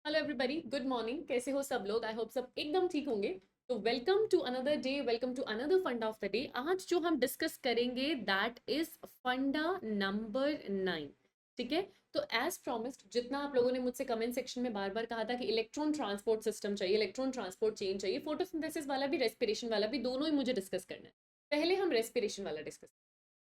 Hello everybody, good morning. कैसे हो सब लोग? आई होप सब एकदम ठीक होंगे। तो welcome to another day, welcome to another funda of the day. आज जो हम डिस्कस करेंगे दैट इज फंडा नंबर 9। ठीक है, तो एज प्रॉमिस्ड, जितना आप लोगों ने मुझसे कमेंट सेक्शन में बार बार कहा था कि इलेक्ट्रॉन ट्रांसपोर्ट सिस्टम चाहिए, इलेक्ट्रॉन ट्रांसपोर्ट चेन चाहिए, फोटोसिंथेसिस वाला भी, रेस्पिरेशन वाला भी, दोनों ही मुझे डिस्कस करना है। पहले हम रेस्पिरेशन वाला डिस्कस।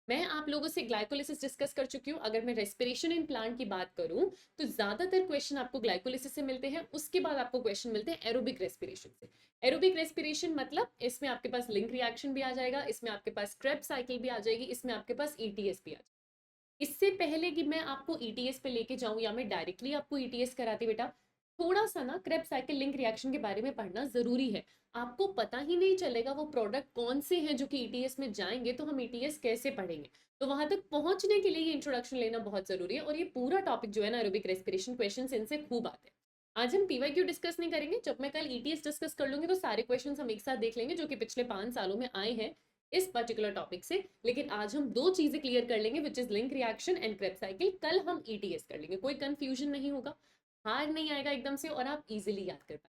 मैं आप लोगों से ग्लाइकोलिसिस डिस्कस कर चुकी हूँ। अगर मैं रेस्पिरेशन इन प्लांट की बात करूँ तो ज्यादातर क्वेश्चन आपको ग्लाइकोलिसिस से मिलते हैं, उसके बाद आपको क्वेश्चन मिलते हैं एरोबिक रेस्पिरेशन से। एरोबिक रेस्पिरेशन मतलब इसमें आपके पास लिंक रिएक्शन भी आ जाएगा, इसमें आपके पास क्रेब्स साइकिल भी आ जाएगी, इसमें आपके पास ईटीएस भी आ जाएगा। इससे पहले कि मैं आपको ईटीएस पे लेके जाऊं या मैं डायरेक्टली आपको ईटीएस कराती बेटा, थोड़ा सा ना क्रेब साइकिल लिंक रिएक्शन के बारे में पढ़ना जरूरी है। आपको पता ही नहीं चलेगा वो प्रोडक्ट कौन से हैं जो कि ईटीएस में जाएंगे, तो हम ईटीएस कैसे पढ़ेंगे? तो वहां तक पहुंचने के लिए ये इंट्रोडक्शन लेना बहुत जरूरी है। और ये पूरा टॉपिक जो है ना, एरोबिक रेस्पिरेशन, क्वेश्चन इनसे खूब आते हैं। आज हम पीवाईक्यू डिस्कस नहीं करेंगे। जब मैं कल ईटीएस डिस्कस कर लूंगी तो सारे क्वेश्चन हम एक साथ देख लेंगे जो कि पिछले 5 सालों में आए हैं इस पर्टिकुलर टॉपिक से। लेकिन आज हम दो चीजें क्लियर कर लेंगे, which is link reaction and Krebs cycle. कल हम ईटीएस कर लेंगे, कोई कंफ्यूजन नहीं होगा, हार नहीं आएगा एकदम से, और आप इजीली याद कर पाएंगे।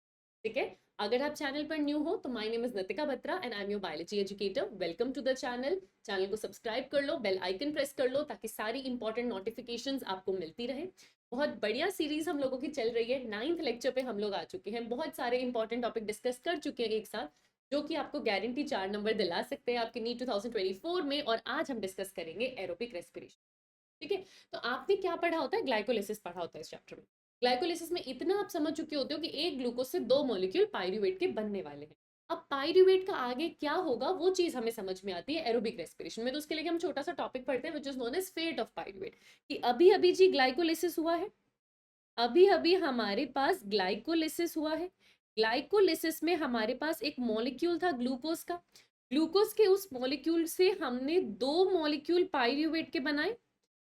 ठीक है, अगर आप चैनल पर न्यू हो तो my name is Natika Batra and I am your biology educator. Welcome to the channel. Channel को सब्सक्राइब कर लो, बेल आइकन प्रेस कर लो ताकि सारी इंपॉर्टेंट नोटिफिकेशंस आपको मिलती रहे। बहुत बढ़िया सीरीज हम लोगों की चल रही है। 9th लेक्चर पे हम लोग आ चुके हैं, बहुत सारे इंपॉर्टेंट टॉपिक डिस्कस कर चुके हैं एक साथ, जो कि आपको गारंटी 4 नंबर दिला सकते हैं आपके नीट 2024 में। और आज हम डिस्कस करेंगे एरोबिक रेस्पिरेशन। ठीक है, तो आपने क्या पढ़ा होता है? ग्लाइकोलिसिस पढ़ा होता है इस चैप्टर में। ग्लाइकोलिसिस में इतना आप समझ चुके होते हो कि एक ग्लूकोज से 2 मॉलिक्यूल पायरुवेट के बनने वाले हैं। अब पायरुवेट का आगे क्या होगा वो चीज हमें समझ में आती है एरोबिक रेस्पिरेशन में। तो उसके लिए हम छोटा सा टॉपिक पढ़ते हैं which is known as fate of pyruvate. कि अभी अभी जी ग्लाइकोलिसिस हुआ है, अभी अभी हमारे पास ग्लाइकोलिसिस हुआ है। ग्लाइकोलिसिस में हमारे पास एक मॉलिक्यूल था ग्लूकोज का। ग्लूकोज के उस मॉलिक्यूल से हमने 2 मॉलिक्यूल पायरुवेट के बनाए।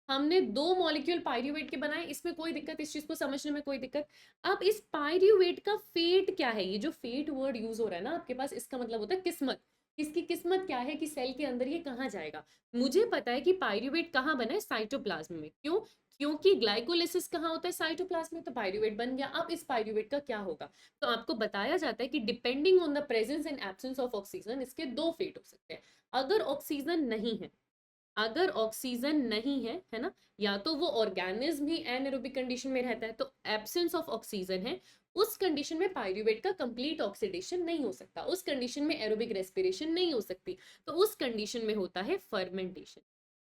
हमने 2 मॉलिक्यूल पायरुवेट के बनाए, इसमें कोई दिक्कत, इस चीज को समझने में कोई दिक्कत? अब इस पायरुवेट का फेट क्या है? ये जो फेट वर्ड यूज हो रहा है ना आपके पास, इसका मतलब होता है किस्मत। इसकी किस्मत क्या है कि सेल के अंदर ये कहाँ जाएगा? मुझे पता है कि पायरुवेट कहाँ बना है, साइटोप्लाज्म में। क्यों? क्योंकि ग्लाइकोलिसिस कहाँ होता है? साइटोप्लाज्म में। तो पायरुवेट बन गया। अब इस पायरुवेट का क्या होगा? तो आपको बताया जाता है कि depending on the presence and absence of oxygen, इसके दो फेट हो सकते हैं। अगर ऑक्सीजन नहीं है, अगर ऑक्सीजन नहीं है ना, या तो वो ऑर्गेनिज्म ही एनारोबिक कंडीशन में रहता है, तो एब्सेंस ऑफ ऑक्सीजन है, उस कंडीशन में पायरुवेट का कंप्लीट ऑक्सीडेशन नहीं हो सकता, उस कंडीशन में एरोबिक रेस्पिरेशन नहीं हो सकती। तो उस कंडीशन में होता है फर्मेंटेशन।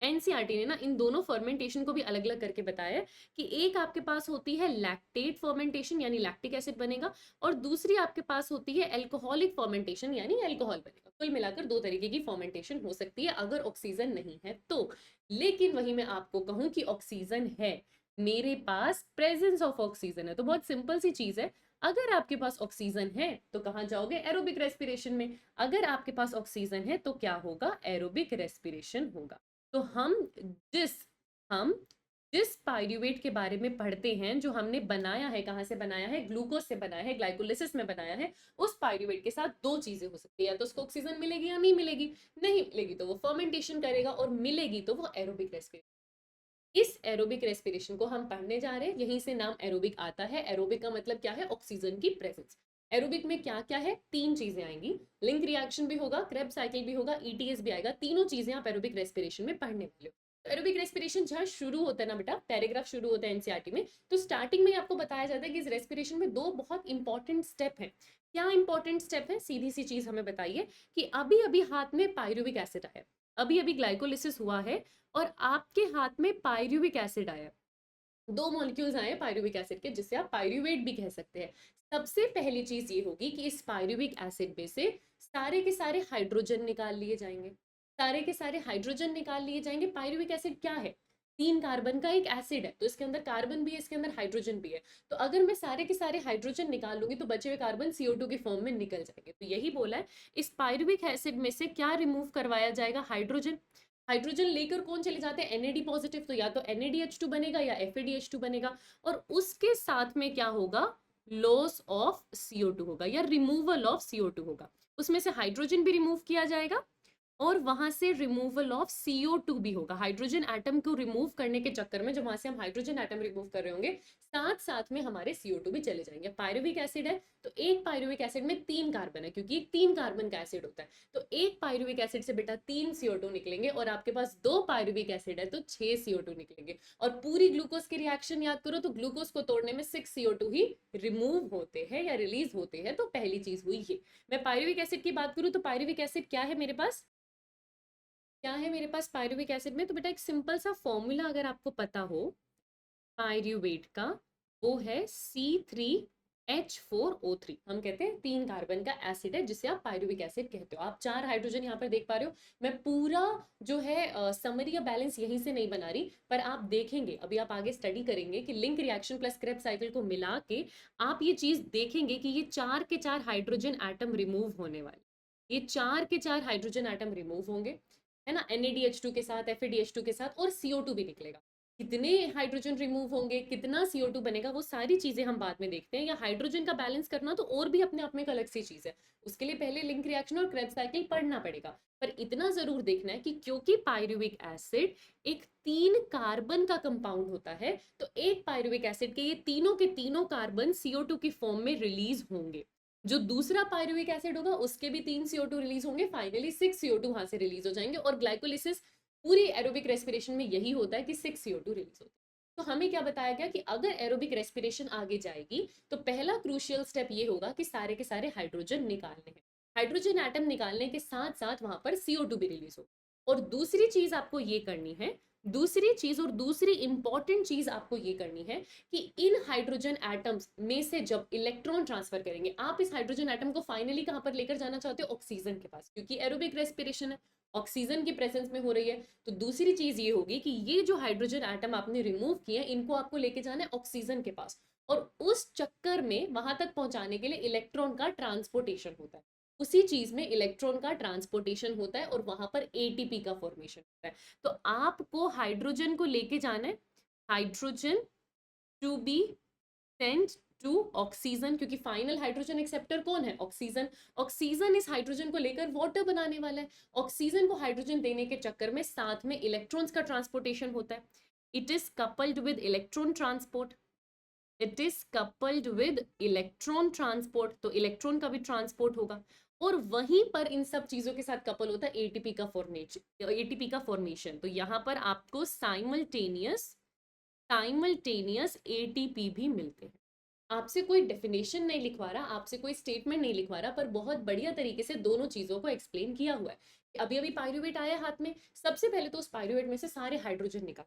एनसीईआरटी ने ना इन दोनों फर्मेंटेशन को भी अलग अलग करके बताया है कि एक आपके पास होती है लैक्टेट फर्मेंटेशन, यानी लैक्टिक एसिड बनेगा, और दूसरी आपके पास होती है एल्कोहलिक फर्मेंटेशन, यानी एल्कोहल बनेगा। कुल मिलाकर दो तरीके की फर्मेंटेशन हो सकती है अगर ऑक्सीजन नहीं है तो। लेकिन वही मैं आपको कहूं कि ऑक्सीजन है, मेरे पास प्रेजेंस ऑफ ऑक्सीजन है, तो बहुत सिंपल सी चीज है। अगर आपके पास ऑक्सीजन है तो कहां जाओगे? एरोबिक रेस्पिरेशन में। अगर आपके पास ऑक्सीजन है तो क्या होगा? एरोबिक रेस्पिरेशन होगा। तो जिस हम जिस पायरुवेट के बारे में पढ़ते हैं, जो हमने बनाया है, कहां से बनाया है? ग्लूकोज से बनाया है, ग्लाइकोलिसिस में बनाया है। उस पायरुवेट के साथ दो चीजें हो सकती है, या तो उसको ऑक्सीजन मिलेगी या नहीं मिलेगी। नहीं मिलेगी तो वो फर्मेंटेशन करेगा, और मिलेगी तो वो एरोबिक रेस्पिरेशन। इस एरोबिक रेस्पिरेशन को हम पढ़ने जा रहे हैं, यहीं से नाम एरोबिक आता है। एरोबिक का मतलब क्या है? ऑक्सीजन की प्रेजेंस। एरोबिक में क्या क्या है? 3 चीजें आएंगी, लिंक रिएक्शन भी होगा, क्रेब साइकिल भी होगा, ईटीएस भी आएगा। तीनों चीजें आप एरोबिक रेस्पिरेशन में पढ़ने वाले हो। तो एरोबिक रेस्पिरेशन जहां शुरू होता है ना बेटा, पैराग्राफ शुरू होता है एनसीईआरटी में, तो स्टार्टिंग में आपको बताया जाता है कि इस रेस्पिरेशन में दो बहुत इंपॉर्टेंट स्टेप है। क्या इंपॉर्टेंट स्टेप है? सीधी सी चीज हमें बताइए कि अभी अभी हाथ में पायरुविक एसिड आया, अभी अभी ग्लाइकोलिसिस हुआ है, और आपके हाथ में पायरुविक एसिड आया। 2 मॉलिक्यूल्स आए पायरुविक एसिड के, जिससे आप पायरुवेट भी कह सकते हैं। सबसे पहली चीज ये होगी कि इस पायरुविक एसिड में से सारे के सारे हाइड्रोजन निकाल लिए जाएंगे। सारे के सारे हाइड्रोजन निकाल लिए जाएंगे। पायरुविक एसिड क्या है? 3 कार्बन का एक एसिड है, तो इसके अंदर कार्बन भी है, इसके अंदर हाइड्रोजन भी है। तो अगर मैं सारे के सारे हाइड्रोजन निकाल लूंगी तो बचे हुए कार्बन CO2 के फॉर्म में निकल जाएंगे। तो यही बोला है, इस पायरुविक एसिड में से क्या रिमूव करवाया जाएगा? हाइड्रोजन। हाइड्रोजन लेकर कौन चले जाते हैं? NAD पॉजिटिव, तो या तो NADH2 बनेगा या FADH2 बनेगा। और उसके साथ में क्या होगा? लॉस ऑफ CO2 होगा, या रिमूवल ऑफ CO2 होगा। उसमें से हाइड्रोजन भी रिमूव किया जाएगा, और वहां से रिमूवल ऑफ CO2 भी होगा। हाइड्रोजन एटम को रिमूव करने के चक्कर में जब वहां से हम हाइड्रोजन एटम रिमूव कर रहे होंगे, साथ साथ में हमारे CO2 भी चले जाएंगे। पायरुविक एसिड है तो एक पायरुविक एसिड में 3 कार्बन है, क्योंकि एक 3 कार्बन का एसिड होता है, तो एक पायरुविक एसिड से बेटा 3 CO2 निकलेंगे, और आपके पास 2 पायरुविक एसिड है तो 6 CO2 निकलेंगे। और पूरी ग्लूकोज की रिएक्शन याद करो तो ग्लूकोज को तोड़ने में 6 CO2 ही रिमूव होते हैं या रिलीज होते हैं। तो पहली चीज हुई ये। मैं पायरुविक एसिड की बात करूं तो पायरुविक एसिड क्या है मेरे पास, क्या है मेरे पास पायरुविक एसिड में, तो बेटा एक सिंपल सा फॉर्मूला अगर आपको पता हो पायरुवेट का, वो है C3H4O3। हम कहते हैं 3 कार्बन का एसिड है जिसे आप पायरुविक एसिड कहते हो। आप 4 हाइड्रोजन यहाँ पर देख पा रहे हो। मैं पूरा जो है समरी या बैलेंस यहीं से नहीं बना रही, पर आप देखेंगे अभी आप आगे स्टडी करेंगे कि link reaction plus Krebs cycle को मिला के आप ये चीज देखेंगे कि ये 4 के 4 हाइड्रोजन एटम रिमूव होने वाले, ये 4 के 4 हाइड्रोजन एटम रिमूव होंगे, है ना, NaDH2 के साथ, FeDH2 के साथ, और CO2 भी निकलेगा। कितने हाइड्रोजन रिमूव होंगे, कितना CO2 बनेगा, वो सारी चीजें हम बाद में देखते हैं। या हाइड्रोजन का बैलेंस करना तो और भी अपने आप में एक अलग सी चीज है, उसके लिए पहले लिंक रिएक्शन और क्रेब्स साइकिल पढ़ना पड़ेगा। पर इतना जरूर देखना है कि क्योंकि पायरुविक एसिड एक 3 कार्बन का कंपाउंड होता है, तो एक पायरुविक एसिड के ये तीनों के तीनों कार्बन CO2 की फॉर्म में रिलीज होंगे। जो दूसरा पायरुविक एसिड होगा उसके भी 3 CO2 रिलीज होंगे, फाइनली 6 CO2 वहां से रिलीज हो जाएंगे। और ग्लाइकोलिसिस पूरी एरोबिक रेस्पिरेशन में यही होता है कि 6 CO2 रिलीज होता है। तो हमें क्या बताया गया कि अगर एरोबिक रेस्पिरेशन आगे जाएगी तो पहला क्रूशियल स्टेप ये होगा कि सारे के सारे हाइड्रोजन निकालने हैं। हाइड्रोजन एटम निकालने के साथ साथ वहां पर CO2 भी रिलीज हो। और दूसरी चीज आपको ये करनी है, दूसरी चीज और दूसरी इंपॉर्टेंट चीज आपको ये करनी है कि इन हाइड्रोजन एटम्स में से जब इलेक्ट्रॉन ट्रांसफर करेंगे, आप इस हाइड्रोजन एटम को फाइनली कहां पर लेकर जाना चाहते हो, ऑक्सीजन के पास, क्योंकि एरोबिक रेस्पिरेशन है, ऑक्सीजन की प्रेजेंस में हो रही है। तो दूसरी चीज ये होगी कि ये जो हाइड्रोजन एटम आपने रिमूव किए इनको आपको लेके जाना है ऑक्सीजन के पास, और उस चक्कर में वहां तक पहुंचाने के लिए इलेक्ट्रॉन का ट्रांसपोर्टेशन होता है। उसी चीज में इलेक्ट्रॉन का ट्रांसपोर्टेशन होता है और वहां पर एटीपी का फॉर्मेशन होता है। तो आपको हाइड्रोजन को लेके जाना है, hydrogen to be sent to oxygen, क्योंकि फाइनल हाइड्रोजन एक्सेप्टर कौन है, ऑक्सीजन। ऑक्सीजन इस हाइड्रोजन को लेकर वाटर बनाने वाला है। ऑक्सीजन को हाइड्रोजन देने के चक्कर में साथ में इलेक्ट्रॉन्स का ट्रांसपोर्टेशन होता है। It is coupled with electron transport, it is coupled with electron transport, तो इलेक्ट्रॉन का भी ट्रांसपोर्ट होगा। और वहीं पर इन सब चीजों के साथ कपल होता है एटीपी का फॉर्मेशन, एटीपी का फॉर्मेशन। तो यहां पर आपको साइमल्टेनियस साइमल्टेनियस एटीपी भी मिलते हैं। आपसे कोई डेफिनेशन नहीं लिखवा रहा, आपसे कोई स्टेटमेंट नहीं लिखवा रहा, पर बहुत बढ़िया तरीके से दोनों चीजों को एक्सप्लेन किया हुआ है। अभी अभी पायरुवेट आया हाथ में, सबसे पहले तो उस पायरुवेट में से सारे हाइड्रोजन निकाल,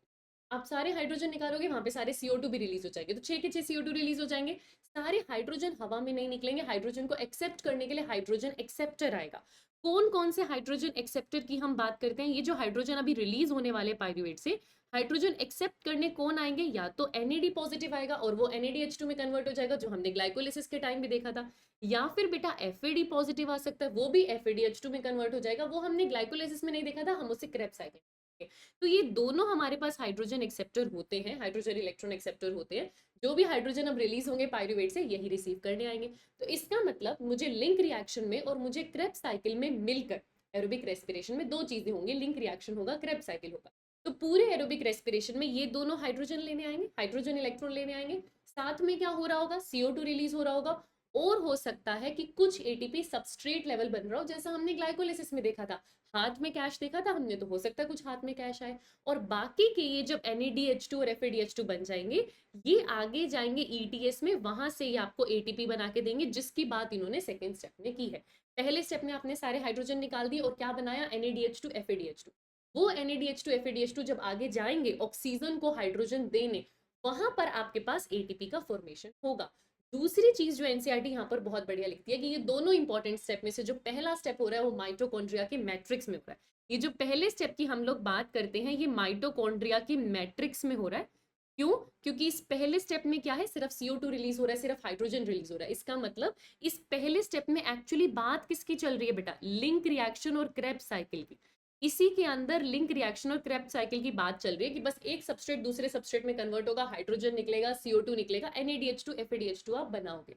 आप सारे हाइड्रोजन निकालोगे वहां पे सारे CO2 भी रिलीज हो जाएंगे, तो 6 के 6 CO2 रिलीज हो जाएंगे। सारे हाइड्रोजन हवा में नहीं निकलेंगे, हाइड्रोजन को एक्सेप्ट करने के लिए हाइड्रोजन एक्सेप्टर आएगा। कौन कौन से हाइड्रोजन एक्सेप्टर की हम बात करते हैं, ये जो हाइड्रोजन अभी रिलीज होने वाले पायरुवेट से हाइड्रोजन एक्सेप्ट करने कौन आएंगे, या तो NAD पॉजिटिव आएगा और वो NADH2 में कन्वर्ट हो जाएगा, जो हमने ग्लाइकोलिसिस के टाइम भी देखा था। या फिर बेटा FAD पॉजिटिव आ सकता है, वो भी FADH2 में कन्वर्ट हो जाएगा, वो हमने ग्लाइकोलिसिस में नहीं देखा था, हम उसे क्रेब्स साइकिल। तो ये दोनों हमारे पास हाइड्रोजन एक्सेप्टर होते हैं, हाइड्रोजन इलेक्ट्रॉन एक्सेप्टर होते हैं। जो भी हाइड्रोजन अब रिलीज होंगे पायरुवेट से यही रिसीव करने आएंगे। तो इसका मतलब मुझे लिंक रिएक्शन में और मुझे क्रेब्स साइकिल में मिलकर एरोबिक रेस्पिरेशन में दो चीजें होंगी, लिंक रिएक्शन होगा, क्रेब्स साइकिल होगा। तो पूरे एरोबिक रेस्पिरेशन में ये दोनों हाइड्रोजन लेने आएंगे, हाइड्रोजन इलेक्ट्रॉन लेने आएंगे, साथ में क्या हो रहा होगा, CO2 रिलीज हो रहा होगा। और हो सकता है कि कुछ एटीपी सबस्ट्रेट लेवल बन रहा हो, जैसा हमने ग्लाइकोलिसिस में देखा था, हाथ में कैश देखा था हमने, तो हो सकता है कुछ हाथ में कैश आए। और बाकी के ये जब NADH2 और FADH2 बन जाएंगे, ये आगे जाएंगे ETS में, वहां से ये आपको ATP बना के देंगे, जिसकी बात इन्होंने सेकेंड स्टेप में की है। पहले स्टेप में आपने सारे हाइड्रोजन निकाल दिए और क्या बनाया, NADH2 FADH2। वो NADH2 FADH2 जब आगे जाएंगे ऑक्सीजन को हाइड्रोजन देने, वहां पर आपके पास ATP का फॉर्मेशन होगा। दूसरी चीज जो एनसीईआरटी यहाँ पर बहुत बढ़िया लिखती है कि ये दोनों इंपॉर्टेंट स्टेप में से जो पहला स्टेप हो रहा है वो माइटोकॉन्ड्रिया के मैट्रिक्स में हो रहा है। ये जो पहले स्टेप की हम लोग बात करते हैं ये माइटोकॉन्ड्रिया की मैट्रिक्स में हो रहा है। क्यों? क्योंकि इस पहले स्टेप में क्या है, सिर्फ CO2 रिलीज हो रहा है, सिर्फ हाइड्रोजन रिलीज हो रहा है। इसका मतलब इस पहले स्टेप में एक्चुअली बात किसकी चल रही है बेटा, लिंक रिएक्शन और क्रेब्स साइकिल की। इसी के अंदर लिंक रिएक्शन और क्रेब्स साइकिल की बात चल रही है कि बस एक सबस्ट्रेट दूसरे सबस्ट्रेट में कन्वर्ट होगा, हाइड्रोजन निकलेगा, CO2 निकलेगा, NADH2 FADH2 आप बनाओगे।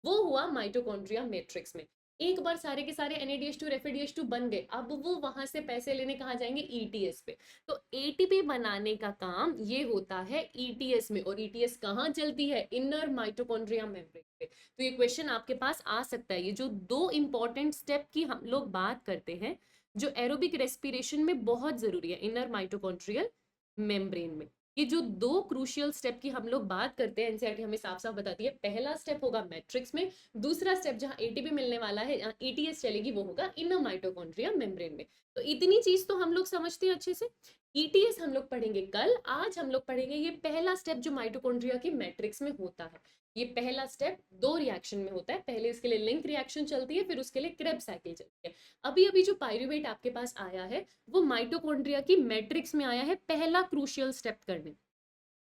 वो हुआ माइटोकॉन्ड्रिया मैट्रिक्स में। एक बार सारे के सारे NADH2 रेफिडिएच2 बन गए, अब वो वहां से पैसे लेने कहाँ जाएंगे, ETS पे। तो ATP बनाने का काम ये होता है ETS में, और ETS कहाँ चलती है, इनर माइटोकॉन्ड्रिया मेम्ब्रेन पे। तो ये क्वेश्चन आपके पास आ सकता है। ये जो दो इंपॉर्टेंट स्टेप की हम लोग बात करते हैं, जो एरोबिक रेस्पिरेशन में बहुत जरूरी है, इनर माइटोकॉन्ड्रियल मेम्ब्रेन में, ये जो दो क्रूशियल स्टेप की हम लोग बात करते हैं, एनसीईआरटी हमें साफ साफ बताती है। पहला स्टेप होगा मैट्रिक्स में, दूसरा स्टेप जहां एटीपी मिलने वाला है, जहां ETS चलेगी, वो होगा इनर माइटोकॉन्ड्रिया मेम्ब्रेन में। तो इतनी चीज तो हम लोग समझते हैं अच्छे से। ETS हम लोग पढ़ेंगे कल, आज हम लोग पढ़ेंगे ये पहला स्टेप जो माइटोकॉन्ड्रिया की मैट्रिक्स में होता है। ये पहला स्टेप दो रिएक्शन में होता है, पहले इसके लिए लिंक रिएक्शन चलती है, फिर उसके लिए क्रेब्स साइकिल चलती है। अभी अभी जो पाइरूवेट आपके पास आया है, वो माइटोकॉन्ड्रिया की मैट्रिक्स में आया है पहला क्रूशियल स्टेप करने।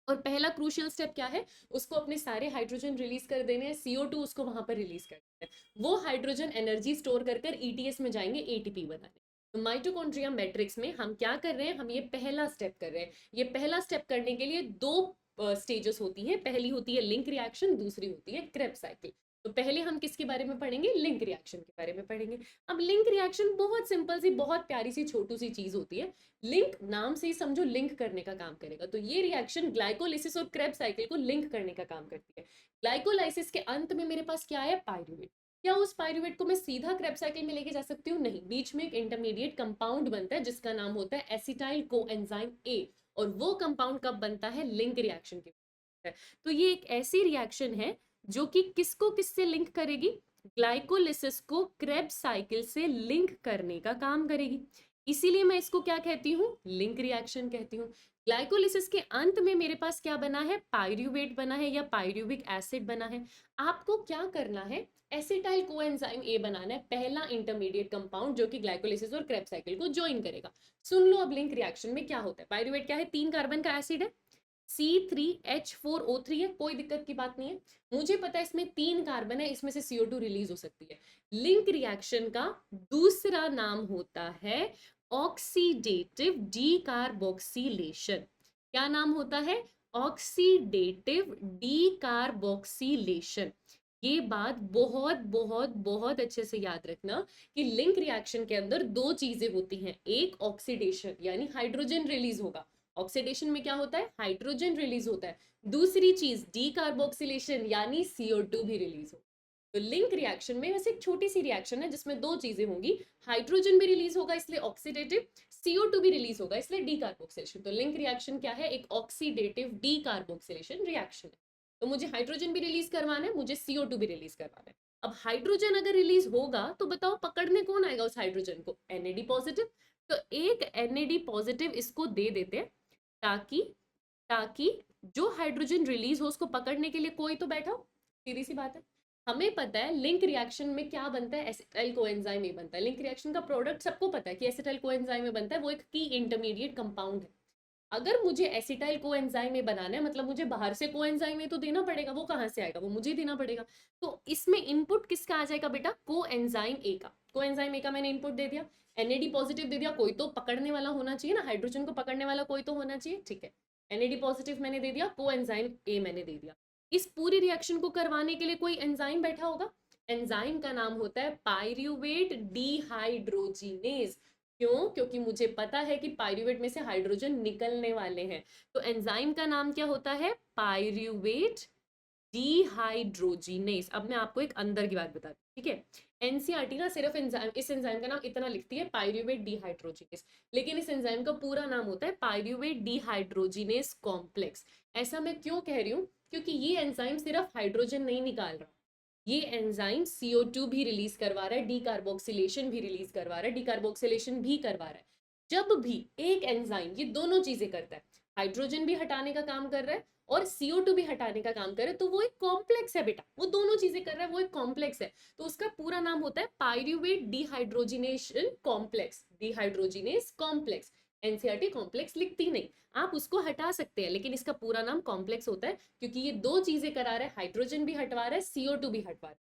और पहला क्रूशियल स्टेप क्या है, उसको अपने सारे हाइड्रोजन रिलीज कर देने हैं, CO2 उसको वहां पर रिलीज कर देना है, वो हाइड्रोजन एनर्जी स्टोर कर कर ETS में जाएंगे ATP बनाने। तो माइटोकॉन्ड्रिया मैट्रिक्स में हम क्या कर रहे हैं, हम ये पहला स्टेप कर रहे हैं। ये पहला स्टेप करने के लिए दो स्टेजेस होती है, पहली होती है लिंक रिएक्शन, दूसरी होती है क्रेब्स साइकिल। तो पहले हम किसके बारे में पढ़ेंगे, लिंक रिएक्शन के बारे में पढ़ेंगे। अब लिंक रिएक्शन बहुत सिंपल सी, बहुत प्यारी सी, छोटू सी चीज होती है। लिंक नाम से ही समझो लिंक करने का काम करेगा। तो ये रिएक्शन ग्लाइकोलिसिस और क्रेब्स साइकिल को लिंक करने का काम करती है। ग्लाइकोलाइसिस के अंत में मेरे पास क्या है, पाइरूवेट। क्या उस पाइरूवेट को मैं सीधा क्रेब्स साइकिल में लेके जा सकती हूँ, नहीं। बीच में एक इंटरमीडिएट कंपाउंड बनता है जिसका नाम होता है एसिटाइल कोएंजाइम A, और वो कंपाउंड कब बनता है, लिंक रिएक्शन के। तो ये एक ऐसी रिएक्शन है जो कि किसको किससे लिंक करेगी, ग्लाइकोलिसिस को क्रेब्स साइकिल से लिंक करने का काम करेगी। इसीलिए मैं इसको क्या कहती हूँ, लिंक रिएक्शन कहती हूँ। ग्लाइकोलिसिस के अंत में मेरे पास क्या बना है, पाइरूवेट बना है या पाइरूविक एसिड बना है। आपको क्या करना है, एसिटाइल कोएंजाइम A बनाना है, पहला इंटरमीडिएट कंपाउंड जो कि ग्लाइकोलिसिस और क्रेब्स साइकिल को ज्वाइन करेगा। सुन लो अब लिंक रिएक्शन में क्या होता है। पाइरूवेट क्या है, 3 कार्बन का एसिड है, C3H4O3 है, कोई दिक्कत की बात नहीं है। मुझे पता है इसमें 3 कार्बन है, इसमें से CO2 रिलीज हो सकती है। लिंक रिएक्शन का दूसरा नाम होता है ऑक्सीडेटिव डीकार्बोक्सिलेशन। क्या नाम होता है, ऑक्सीडेटिव डीकार्बोक्सिलेशन। ये बात बहुत बहुत बहुत अच्छे से याद रखना कि लिंक रिएक्शन के अंदर दो चीजें होती हैं, एक ऑक्सीडेशन यानी हाइड्रोजन रिलीज होगा, ऑक्सीडेशन में क्या होता है, हाइड्रोजन रिलीज होता है। दूसरी चीज डीकार्बोक्सिलेशन यानी CO2 भी रिलीज हो। तो लिंक रिएक्शन में वैसे एक छोटी सी रिएक्शन है जिसमें दो चीजें होंगी, हाइड्रोजन भी रिलीज होगा इसलिए ऑक्सीडेटिव, CO2 भी रिलीज होगा इसलिए डीकार्बोक्सिलेशन। तो लिंक रिएक्शन क्या है, एक ऑक्सीडेटिव डीकार्बोक्सिलेशन रिएक्शन है। तो मुझे हाइड्रोजन भी रिलीज करवाना है, मुझे CO2 भी रिलीज करवाना है। अब हाइड्रोजन अगर रिलीज होगा तो बताओ पकड़ने कौन आएगा उस हाइड्रोजन को, NAD पॉजिटिव। तो एक NAD पॉजिटिव इसको दे देते हैं, ताकि ताकि जो हाइड्रोजन रिलीज हो उसको पकड़ने के लिए कोई तो बैठा हो। सीधी सी बात है। हमें पता है लिंक रिएक्शन में क्या बनता है, एसिटाइल कोएंजाइम ए बनता है। लिंक रिएक्शन का प्रोडक्ट सबको पता है कि एसिटाइल कोएंजाइम ए बनता है, वो एक की इंटरमीडिएट कंपाउंड है। अगर मुझे एसिटाइल कोएंजाइम ए बनाना है, मतलब मुझे बाहर से कोएंजाइम ए तो देना पड़ेगा, वो कहाँ से आएगा, वो मुझे देना पड़ेगा। तो इसमें इनपुट किसका आ जाएगा बेटा, कोएंजाइम ए का। कोएंजाइम ए का मैंने इनपुट दे दिया, NAD पॉजिटिव दे दिया, कोई तो पकड़ने वाला होना चाहिए ना, हाइड्रोजन को पकड़ने वाला कोई तो होना चाहिए, ठीक है। NAD पॉजिटिव मैंने दे दिया, कोएंजाइम ए मैंने दे दिया। इस पूरी रिएक्शन को करवाने के लिए कोई एंजाइम बैठा होगा, एंजाइम का नाम होता है पाइरूवेट डिहाइड्रोजिनेज। क्यों, क्योंकि मुझे पता है कि पाइरूवेट में से हाइड्रोजन निकलने वाले हैं। तो एंजाइम का नाम क्या होता है, पाइरूवेट डिहाइड्रोजिनेज। अब मैं आपको एक अंदर की बात बता दूं, ठीक है। एनसीईआरटी ना सिर्फ एंजाइम, इस एंजाइम का नाम इतना लिखती है पाइरूवेट डिहाइड्रोजिनेज, लेकिन इस एंजाइम का पूरा नाम होता है पाइरूवेट डिहाइड्रोजिनेज कॉम्प्लेक्स। ऐसा मैं क्यों कह रही हूँ, क्योंकि ये एंजाइम सिर्फ हाइड्रोजन नहीं निकाल रहा, ये एंजाइम CO2 भी रिलीज करवा रहा है, डीकार्बोक्सिलेशन भी रिलीज करवा रहा है, डीकार्बोक्सिलेशन भी करवा रहा है। जब भी एक एंजाइम ये दोनों चीजें करता है, हाइड्रोजन भी हटाने का काम कर रहा है और CO2 भी हटाने का काम कर रहा है, तो वो एक कॉम्प्लेक्स है बेटा, वो दोनों चीजें कर रहा है, वो एक कॉम्प्लेक्स है। तो उसका पूरा नाम होता है pyruvate dehydrogenation complex, dehydrogenase complex. NCERT complex लिखती नहीं, आप उसको हटा सकते हैं, लेकिन इसका पूरा नाम कॉम्प्लेक्स होता है, क्योंकि ये दो चीजें करा रहा है, हाइड्रोजन भी हटवा रहा है, CO2 भी हटवा रहा है।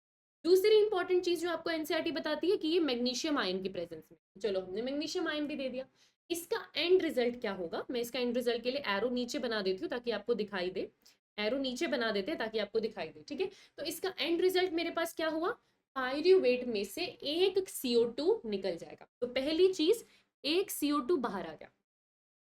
दूसरी इंपॉर्टेंट चीज जो आपको एनसीईआरटी बताती है कि ये मैग्नीशियम आयन की प्रेजेंस में, चलो हमने मैग्नीशियम आयन भी दे दिया। इसका एंड रिजल्ट क्या होगा, मैं इसका एंड रिजल्ट के लिए एरो नीचे बना देती हूँ ताकि आपको दिखाई दे, एरो नीचे बना देते हैं ताकि आपको दिखाई दे, ठीक है। तो इसका एंड रिजल्ट मेरे पास क्या हुआ, पायरूवेट में से एक CO2 निकल जाएगा। तो पहली चीज, एक CO2 बाहर आ गया।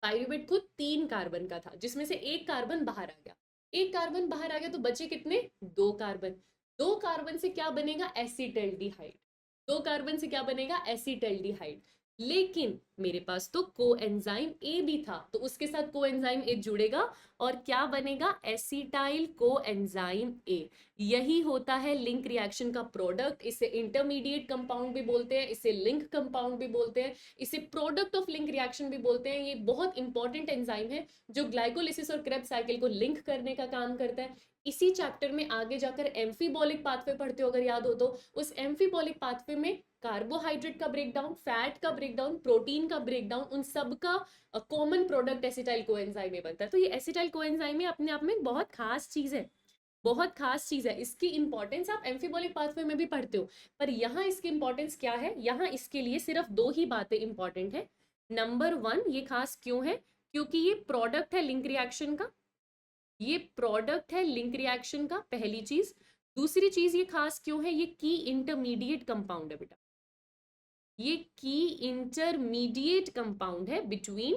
पायरूवेट खुद 3 कार्बन का था, जिसमें से एक कार्बन बाहर आ गया। एक कार्बन बाहर आ गया तो बचे कितने? 2 कार्बन। 2 कार्बन से क्या बनेगा? एसिटल्डिहाइड। 2 कार्बन से क्या बनेगा? एसिटल्डिहाइड। लेकिन मेरे पास तो कोएंजाइम ए भी था, तो उसके साथ कोएंजाइम ए जुड़ेगा और क्या बनेगा? एसिटाइल कोएंजाइम ए। यही होता है लिंक रिएक्शन का प्रोडक्ट। इसे इंटरमीडिएट कंपाउंड भी बोलते हैं, इसे लिंक कंपाउंड भी बोलते हैं, इसे प्रोडक्ट ऑफ लिंक रिएक्शन भी बोलते हैं। ये बहुत इंपॉर्टेंट एंजाइम है जो ग्लाइकोलिसिस और क्रेब्स साइकिल को लिंक करने का काम करता है। इसी चैप्टर में आगे जाकर एम्फीबॉलिक पाथवे पढ़ते हो अगर याद हो तो। उस एम्फीबॉलिक पाथवे में कार्बोहाइड्रेट का ब्रेकडाउन, फैट का ब्रेकडाउन, प्रोटीन का ब्रेकडाउन, उन सब का कॉमन प्रोडक्ट एसिटाइल कोएंजाइम में बनता है। तो ये एसिटाइल कोएंजाइम अपने आप में बहुत खास चीज है, बहुत खास चीज है। इसकी इंपॉर्टेंस आप एम्फीबॉलिक पाथवे में भी पढ़ते हो, पर यहाँ इसकी इंपॉर्टेंस क्या है? यहाँ इसके लिए सिर्फ 2 ही बातें इंपॉर्टेंट है। नंबर 1, ये खास क्यों है? क्योंकि ये प्रोडक्ट है लिंक रिएक्शन का, ये प्रोडक्ट है लिंक रिएक्शन का, पहली चीज। दूसरी चीज ये खास क्यों है? ये की इंटरमीडिएट कंपाउंड है बेटा, ये की इंटरमीडिएट कंपाउंड है between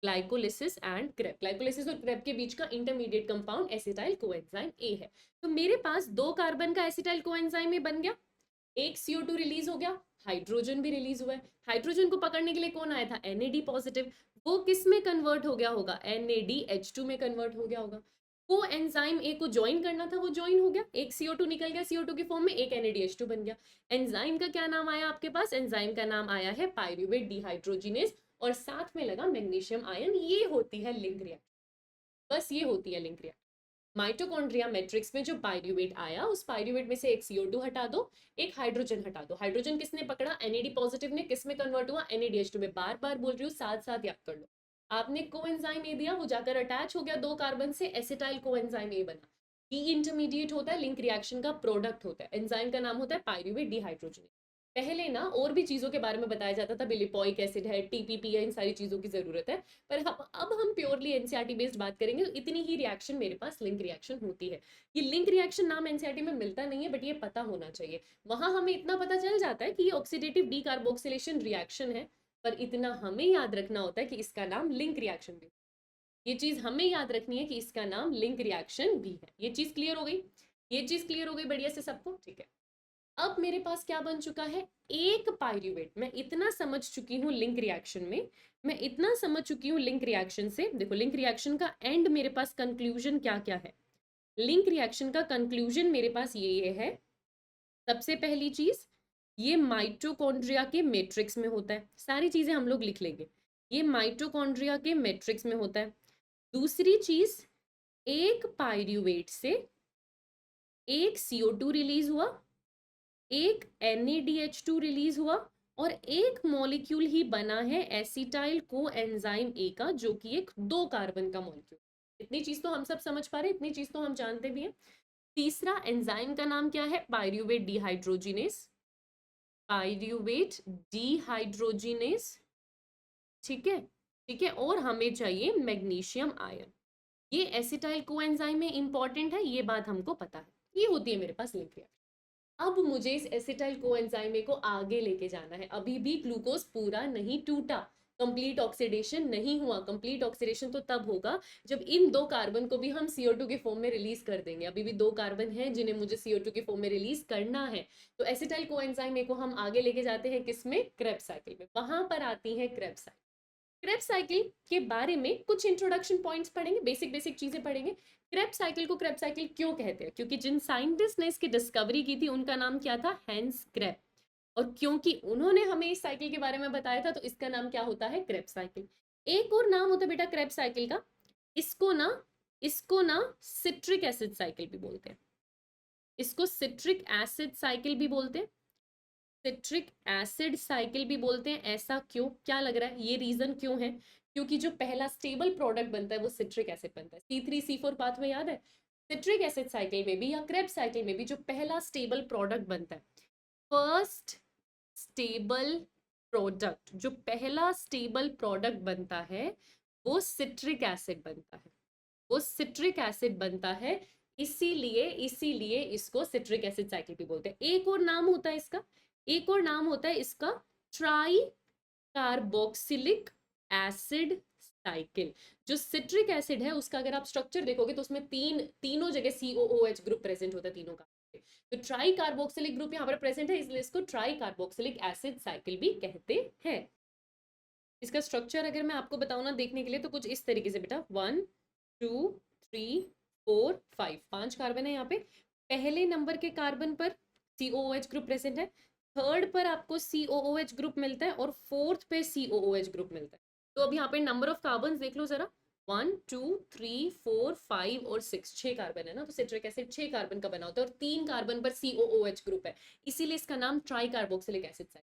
glycolysis and Krebs. Glycolysis और क्रेब के बीच का intermediate compound acetyl coenzyme A है। तो मेरे पास 2 कार्बन का एसिटाइल कोएंजाइम ए बन गया, एक CO2 रिलीज हो गया, हाइड्रोजन भी रिलीज हुआ है। हाइड्रोजन को पकड़ने के लिए कौन आया था? NAD positive. वो किस में कन्वर्ट हो गया होगा? NADH2 में कन्वर्ट हो गया होगा। को एंजाइम ए को ज्वाइन करना था, वो ज्वाइन हो गया, एक CO2 निकल गया CO2 की फॉर्म में, एक NADH2 बन गया। एंजाइम का क्या नाम आया आपके पास? एंजाइम का नाम आया है पायरूवेट डिहाइड्रोजिनेज, और साथ में लगा मैग्नीशियम आयन। ये होती है लिंक रिएक्शन, बस ये होती है लिंक रिएक्शन। माइटोकॉन्ड्रिया मैट्रिक्स में जो पायरूवेट आया, उस पायरूवेट में से एक CO2 हटा दो, एक हाइड्रोजन हटा दो। हाइड्रोजन किसने पकड़ा? NAD पॉजिटिव ने। किस में कन्वर्ट हुआ? NADH2 में। बार बार बोल रही हूँ, साथ साथ याद कर लो। आपने कोएंजाइम ए दिया, वो जाकर अटैच हो गया 2 कार्बन से, एसिटाइल कोएंजाइम ए बना। ई इंटरमीडिएट होता है, लिंक रिएक्शन का प्रोडक्ट होता है। एंजाइम का नाम होता है पायरूवेट डिहाइड्रोजिनेज। पहले ना और भी चीजों के बारे में बताया जाता था, लिपोइक एसिड है, TPP है, इन सारी चीजों की जरूरत है। पर अब हम प्योरली एनसीईआरटी बेस्ड बात करेंगे, तो इतनी ही रिएक्शन मेरे पास लिंक रिएक्शन होती है। ये लिंक रिएक्शन नाम एनसीईआरटी में मिलता नहीं है, बट ये पता होना चाहिए। वहां हमें इतना पता चल जाता है कि ये ऑक्सीडेटिव डीकार्बोक्सिलेशन रिएक्शन है, पर इतना हमें याद रखना होता है कि इसका नाम लिंक रिएक्शन भी। ये चीज हमें याद रखनी है कि इसका नाम लिंक रिएक्शन भी है। ये चीज क्लियर हो गई? ये चीज क्लियर हो गई बढ़िया से सबको? ठीक है। अब मेरे पास क्या बन चुका है? एक पायरूवेट। मैं इतना समझ चुकी हूँ लिंक रिएक्शन में, मैं इतना समझ चुकी हूँ लिंक रिएक्शन से। देखो लिंक रिएक्शन का एंड मेरे पास कंक्लूजन क्या क्या है? लिंक रिएक्शन का कंक्लूजन मेरे पास ये है। सबसे पहली चीज, ये माइटोकॉन्ड्रिया के मैट्रिक्स में होता है। सारी चीजें हम लोग लिख लेंगे। ये माइटोकॉन्ड्रिया के मैट्रिक्स में होता है। दूसरी चीज, एक पायरूवेट से एक CO2 रिलीज हुआ, एक NADH2 रिलीज हुआ, और एक मॉलिक्यूल ही बना है एसिटाइल कोएंजाइम ए का, जो कि एक 2 कार्बन का मॉलिक्यूल। इतनी चीज तो हम सब समझ पा रहे हैं, इतनी चीज तो हम जानते भी हैं। तीसरा एंजाइम का नाम क्या है? Pyruvate dehydrogenase, pyruvate dehydrogenase. ठीक है, ठीक है। और हमें चाहिए मैग्नीशियम आयन। ये एसिटाइल कोएंजाइम में इंपॉर्टेंट है, ये बात हमको पता है। ये होती है मेरे पास लिंक रिएक्शन। अब मुझे इस एसिटाइल कोएंजाइम को आगे लेके जाना है। अभी भी ग्लूकोज पूरा नहीं टूटा, कंप्लीट ऑक्सीडेशन नहीं हुआ। कंप्लीट ऑक्सीडेशन तो तब होगा जब इन 2 कार्बन को भी हम CO2 के फॉर्म में रिलीज कर देंगे। अभी भी 2 कार्बन हैं जिन्हें मुझे CO2 के फॉर्म में रिलीज करना है। तो एसिटाइल कोएंजाइम को हम आगे लेके जाते हैं किसमें? क्रेब्स साइकिल में। वहां पर आती है क्रेब्स साइकिल। क्रेब्स साइकिल के बारे में कुछ इंट्रोडक्शन पॉइंट्स पढ़ेंगे, बेसिक बेसिक चीजें पढ़ेंगे। क्रेब्स साइकिल को क्रेब्स साइकिल क्यों कहते हैं? क्योंकि जिन साइंटिस्ट ने इसकी डिस्कवरी की थी उनका नाम क्या था? Hans Krebs. और क्योंकि उन्होंने हमें इस साइकिल के बारे में बताया था, तो इसका नाम क्या होता है? Krebs cycle. एक और नाम होता है बेटा क्रेब्स साइकिल का, इसको ना सिट्रिक एसिड साइकिल भी बोलते हैं। इसको सिट्रिक एसिड साइकिल भी बोलते हैं, सिट्रिक एसिड साइकिल भी बोलते हैं। ऐसा क्यों? क्या लग रहा है ये रीजन क्यों है? क्योंकि जो पहला स्टेबल प्रोडक्ट बनता है वो सिट्रिक एसिड बनता है। C3C4 पाथ में याद है? सिट्रिक एसिड साइकिल में भी या क्रेब्स साइकिल में भी जो पहला स्टेबल प्रोडक्ट बनता है, फर्स्ट स्टेबल प्रोडक्ट, जो पहला स्टेबल प्रोडक्ट बनता है वो सिट्रिक एसिड बनता है, वो सिट्रिक एसिड बनता है। इसीलिए इसीलिए इसको सिट्रिक एसिड साइकिल भी बोलते हैं। एक और नाम होता है इसका, एक और नाम होता है इसका ट्राई कार्बोक्सिलिक एसिड साइकिल। जो सिट्रिक एसिड है उसका अगर आप स्ट्रक्चर देखोगे तो उसमें तीनों जगह COOH ग्रुप प्रेजेंट होता है तीनों का। तो ट्राई कार्बोक्सिलिक ग्रुप यहाँ पर प्रेजेंट है, इसलिए इसको ट्राई कार्बोक्सिलिक एसिड साइकिल भी कहते हैं। इसका स्ट्रक्चर अगर मैं आपको बताऊं ना देखने के लिए तो कुछ इस तरीके से बेटा, 1 2 3 4 5, 5 कार्बन है यहाँ पे। पहले नंबर के कार्बन पर COOH ग्रुप प्रेजेंट है, थर्ड पर आपको COOH ग्रुप मिलता है और फोर्थ पे COOH ग्रुप मिलता है। तो अब यहाँ पे नंबर ऑफ कार्बन देख लो जरा, 1 2 3 4 5 और 6, 6 कार्बन है ना। तो सिट्रिक एसिड 6 कार्बन का बना होता है और 3 कार्बन पर COOH ग्रुप है, इसीलिए इसका नाम ट्राई कार्बोक्सिलिक एसिड है।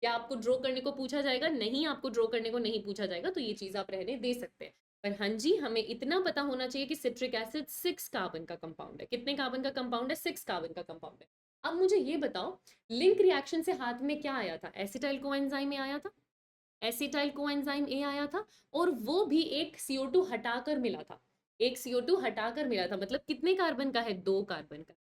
क्या आपको ड्रॉ करने को पूछा जाएगा? नहीं, आपको ड्रॉ करने को नहीं पूछा जाएगा, तो ये चीज आप रहने दे सकते हैं। पर हाँ जी, हमें इतना पता होना चाहिए कि सिट्रिक एसिड 6 कार्बन का कंपाउंड है। कितने कार्बन का कंपाउंड है? 6 कार्बन का कंपाउंड है। अब मुझे ये बताओ, लिंक रिएक्शन से हाथ में क्या आया था? एसिटाइल कोएंजाइम ए आया था, एसिटाइल कोएंजाइम ए आया था, और वो भी एक CO2 हटाकर मिला था। एक CO2 हटाकर मिला था, मतलब कितने कार्बन का है? 2 कार्बन का।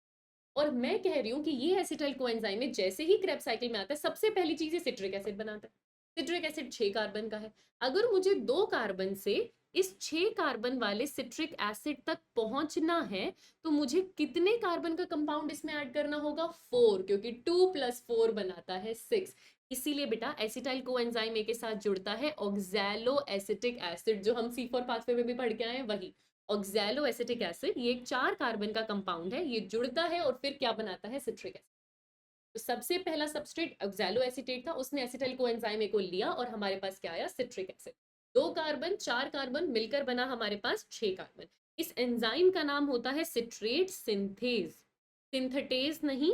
और मैं कह रही हूँ कि ये एसिटाइल कोएंजाइम में जैसे ही क्रेब्स साइकिल में आता है, सबसे पहली चीज सिट्रिक एसिड बनाता है। सिट्रिक एसिड 6 कार्बन का है। अगर मुझे 2 कार्बन से इस 6 कार्बन वाले सिट्रिक एसिड तक पहुंचना है तो मुझे कितने कार्बन का कंपाउंड इसमें ऐड करना होगा? 4, क्योंकि 2 + 4 बनाता है 6। इसीलिए बेटा एसिटाइल कोएंजाइम ए के साथ जुड़ता है ऑक्सैलो एसिटिक एसिड, जो हम C4 पाथवे में भी पढ़ के आए हैं वही ऑक्सैलो एसिटिक एसिड। ये एक 4 कार्बन का कंपाउंड है, ये जुड़ता है और फिर क्या बनाता है? Citric acid. तो सबसे पहला सबस्ट्रेट ऑक्सैलो एसिटेट था, उसने एसिटाइल कोएंजाइम ए को लिया और हमारे पास क्या आया? Citric acid. 2 कार्बन 4 कार्बन मिलकर बना हमारे पास 6 कार्बन। इस एंजाइम का नाम होता है सिट्रेट सिंथेज, सिंथेटेज नहीं,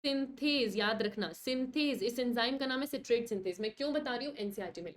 सिंथेज, याद रखना सिंथेज। इस एंजाइम का नाम है सिट्रेट सिंथेज। मैं क्यों बता रही हूँ? NCERT में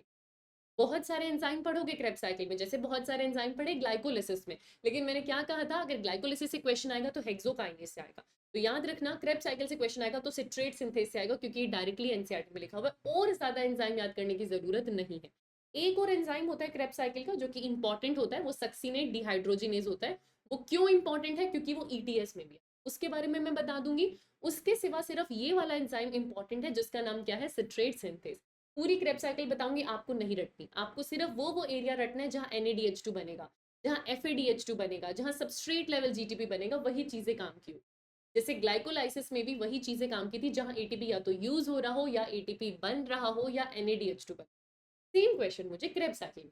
बहुत सारे एंजाइम पढ़ोगे क्रेब्स साइकिल में, जैसे बहुत सारे एंजाइम पढ़े ग्लाइकोलिसिस में, लेकिन मैंने क्या कहा था, अगर ग्लाइकोलिसिस से क्वेश्चन आएगा तो हेक्सोकाइनेज से आएगा। तो याद रखना क्रेब्स साइकिल से क्वेश्चन आएगा तो सिट्रेट सिंथेज से आएगा, क्योंकि डायरेक्टली NCERT में लिखा हुआ है और ज्यादा एंजाइम याद करने की जरूरत नहीं है। एक और एंजाइम होता है क्रेब्स साइकिल का जो कि इंपॉर्टेंट होता है, वो सक्सिनेट डिहाइड्रोजिनेज होता है। वो क्यों इंपॉर्टेंट है? क्योंकि वो ETS में भी है, उसके बारे में मैं बता दूंगी। उसके सिवा सिर्फ ये वाला एंजाइम इंपॉर्टेंट है जिसका नाम क्या है? Citrate synthase. पूरी क्रेब साइकिल बताऊंगी, आपको नहीं रटनी, आपको सिर्फ वो एरिया रटना है जहां NADH2 बनेगा, जहां FADH2 बनेगा, जहां सबस्ट्रेट लेवल GTP बनेगा, वही चीजें काम की। जैसे ग्लाइकोलाइसिस में भी वही चीजें काम की थी, जहां ATP या तो यूज हो रहा हो या ATP बन रहा हो या NADH2 बन। सेम क्वेश्चन मुझे क्रेब साइकिल में।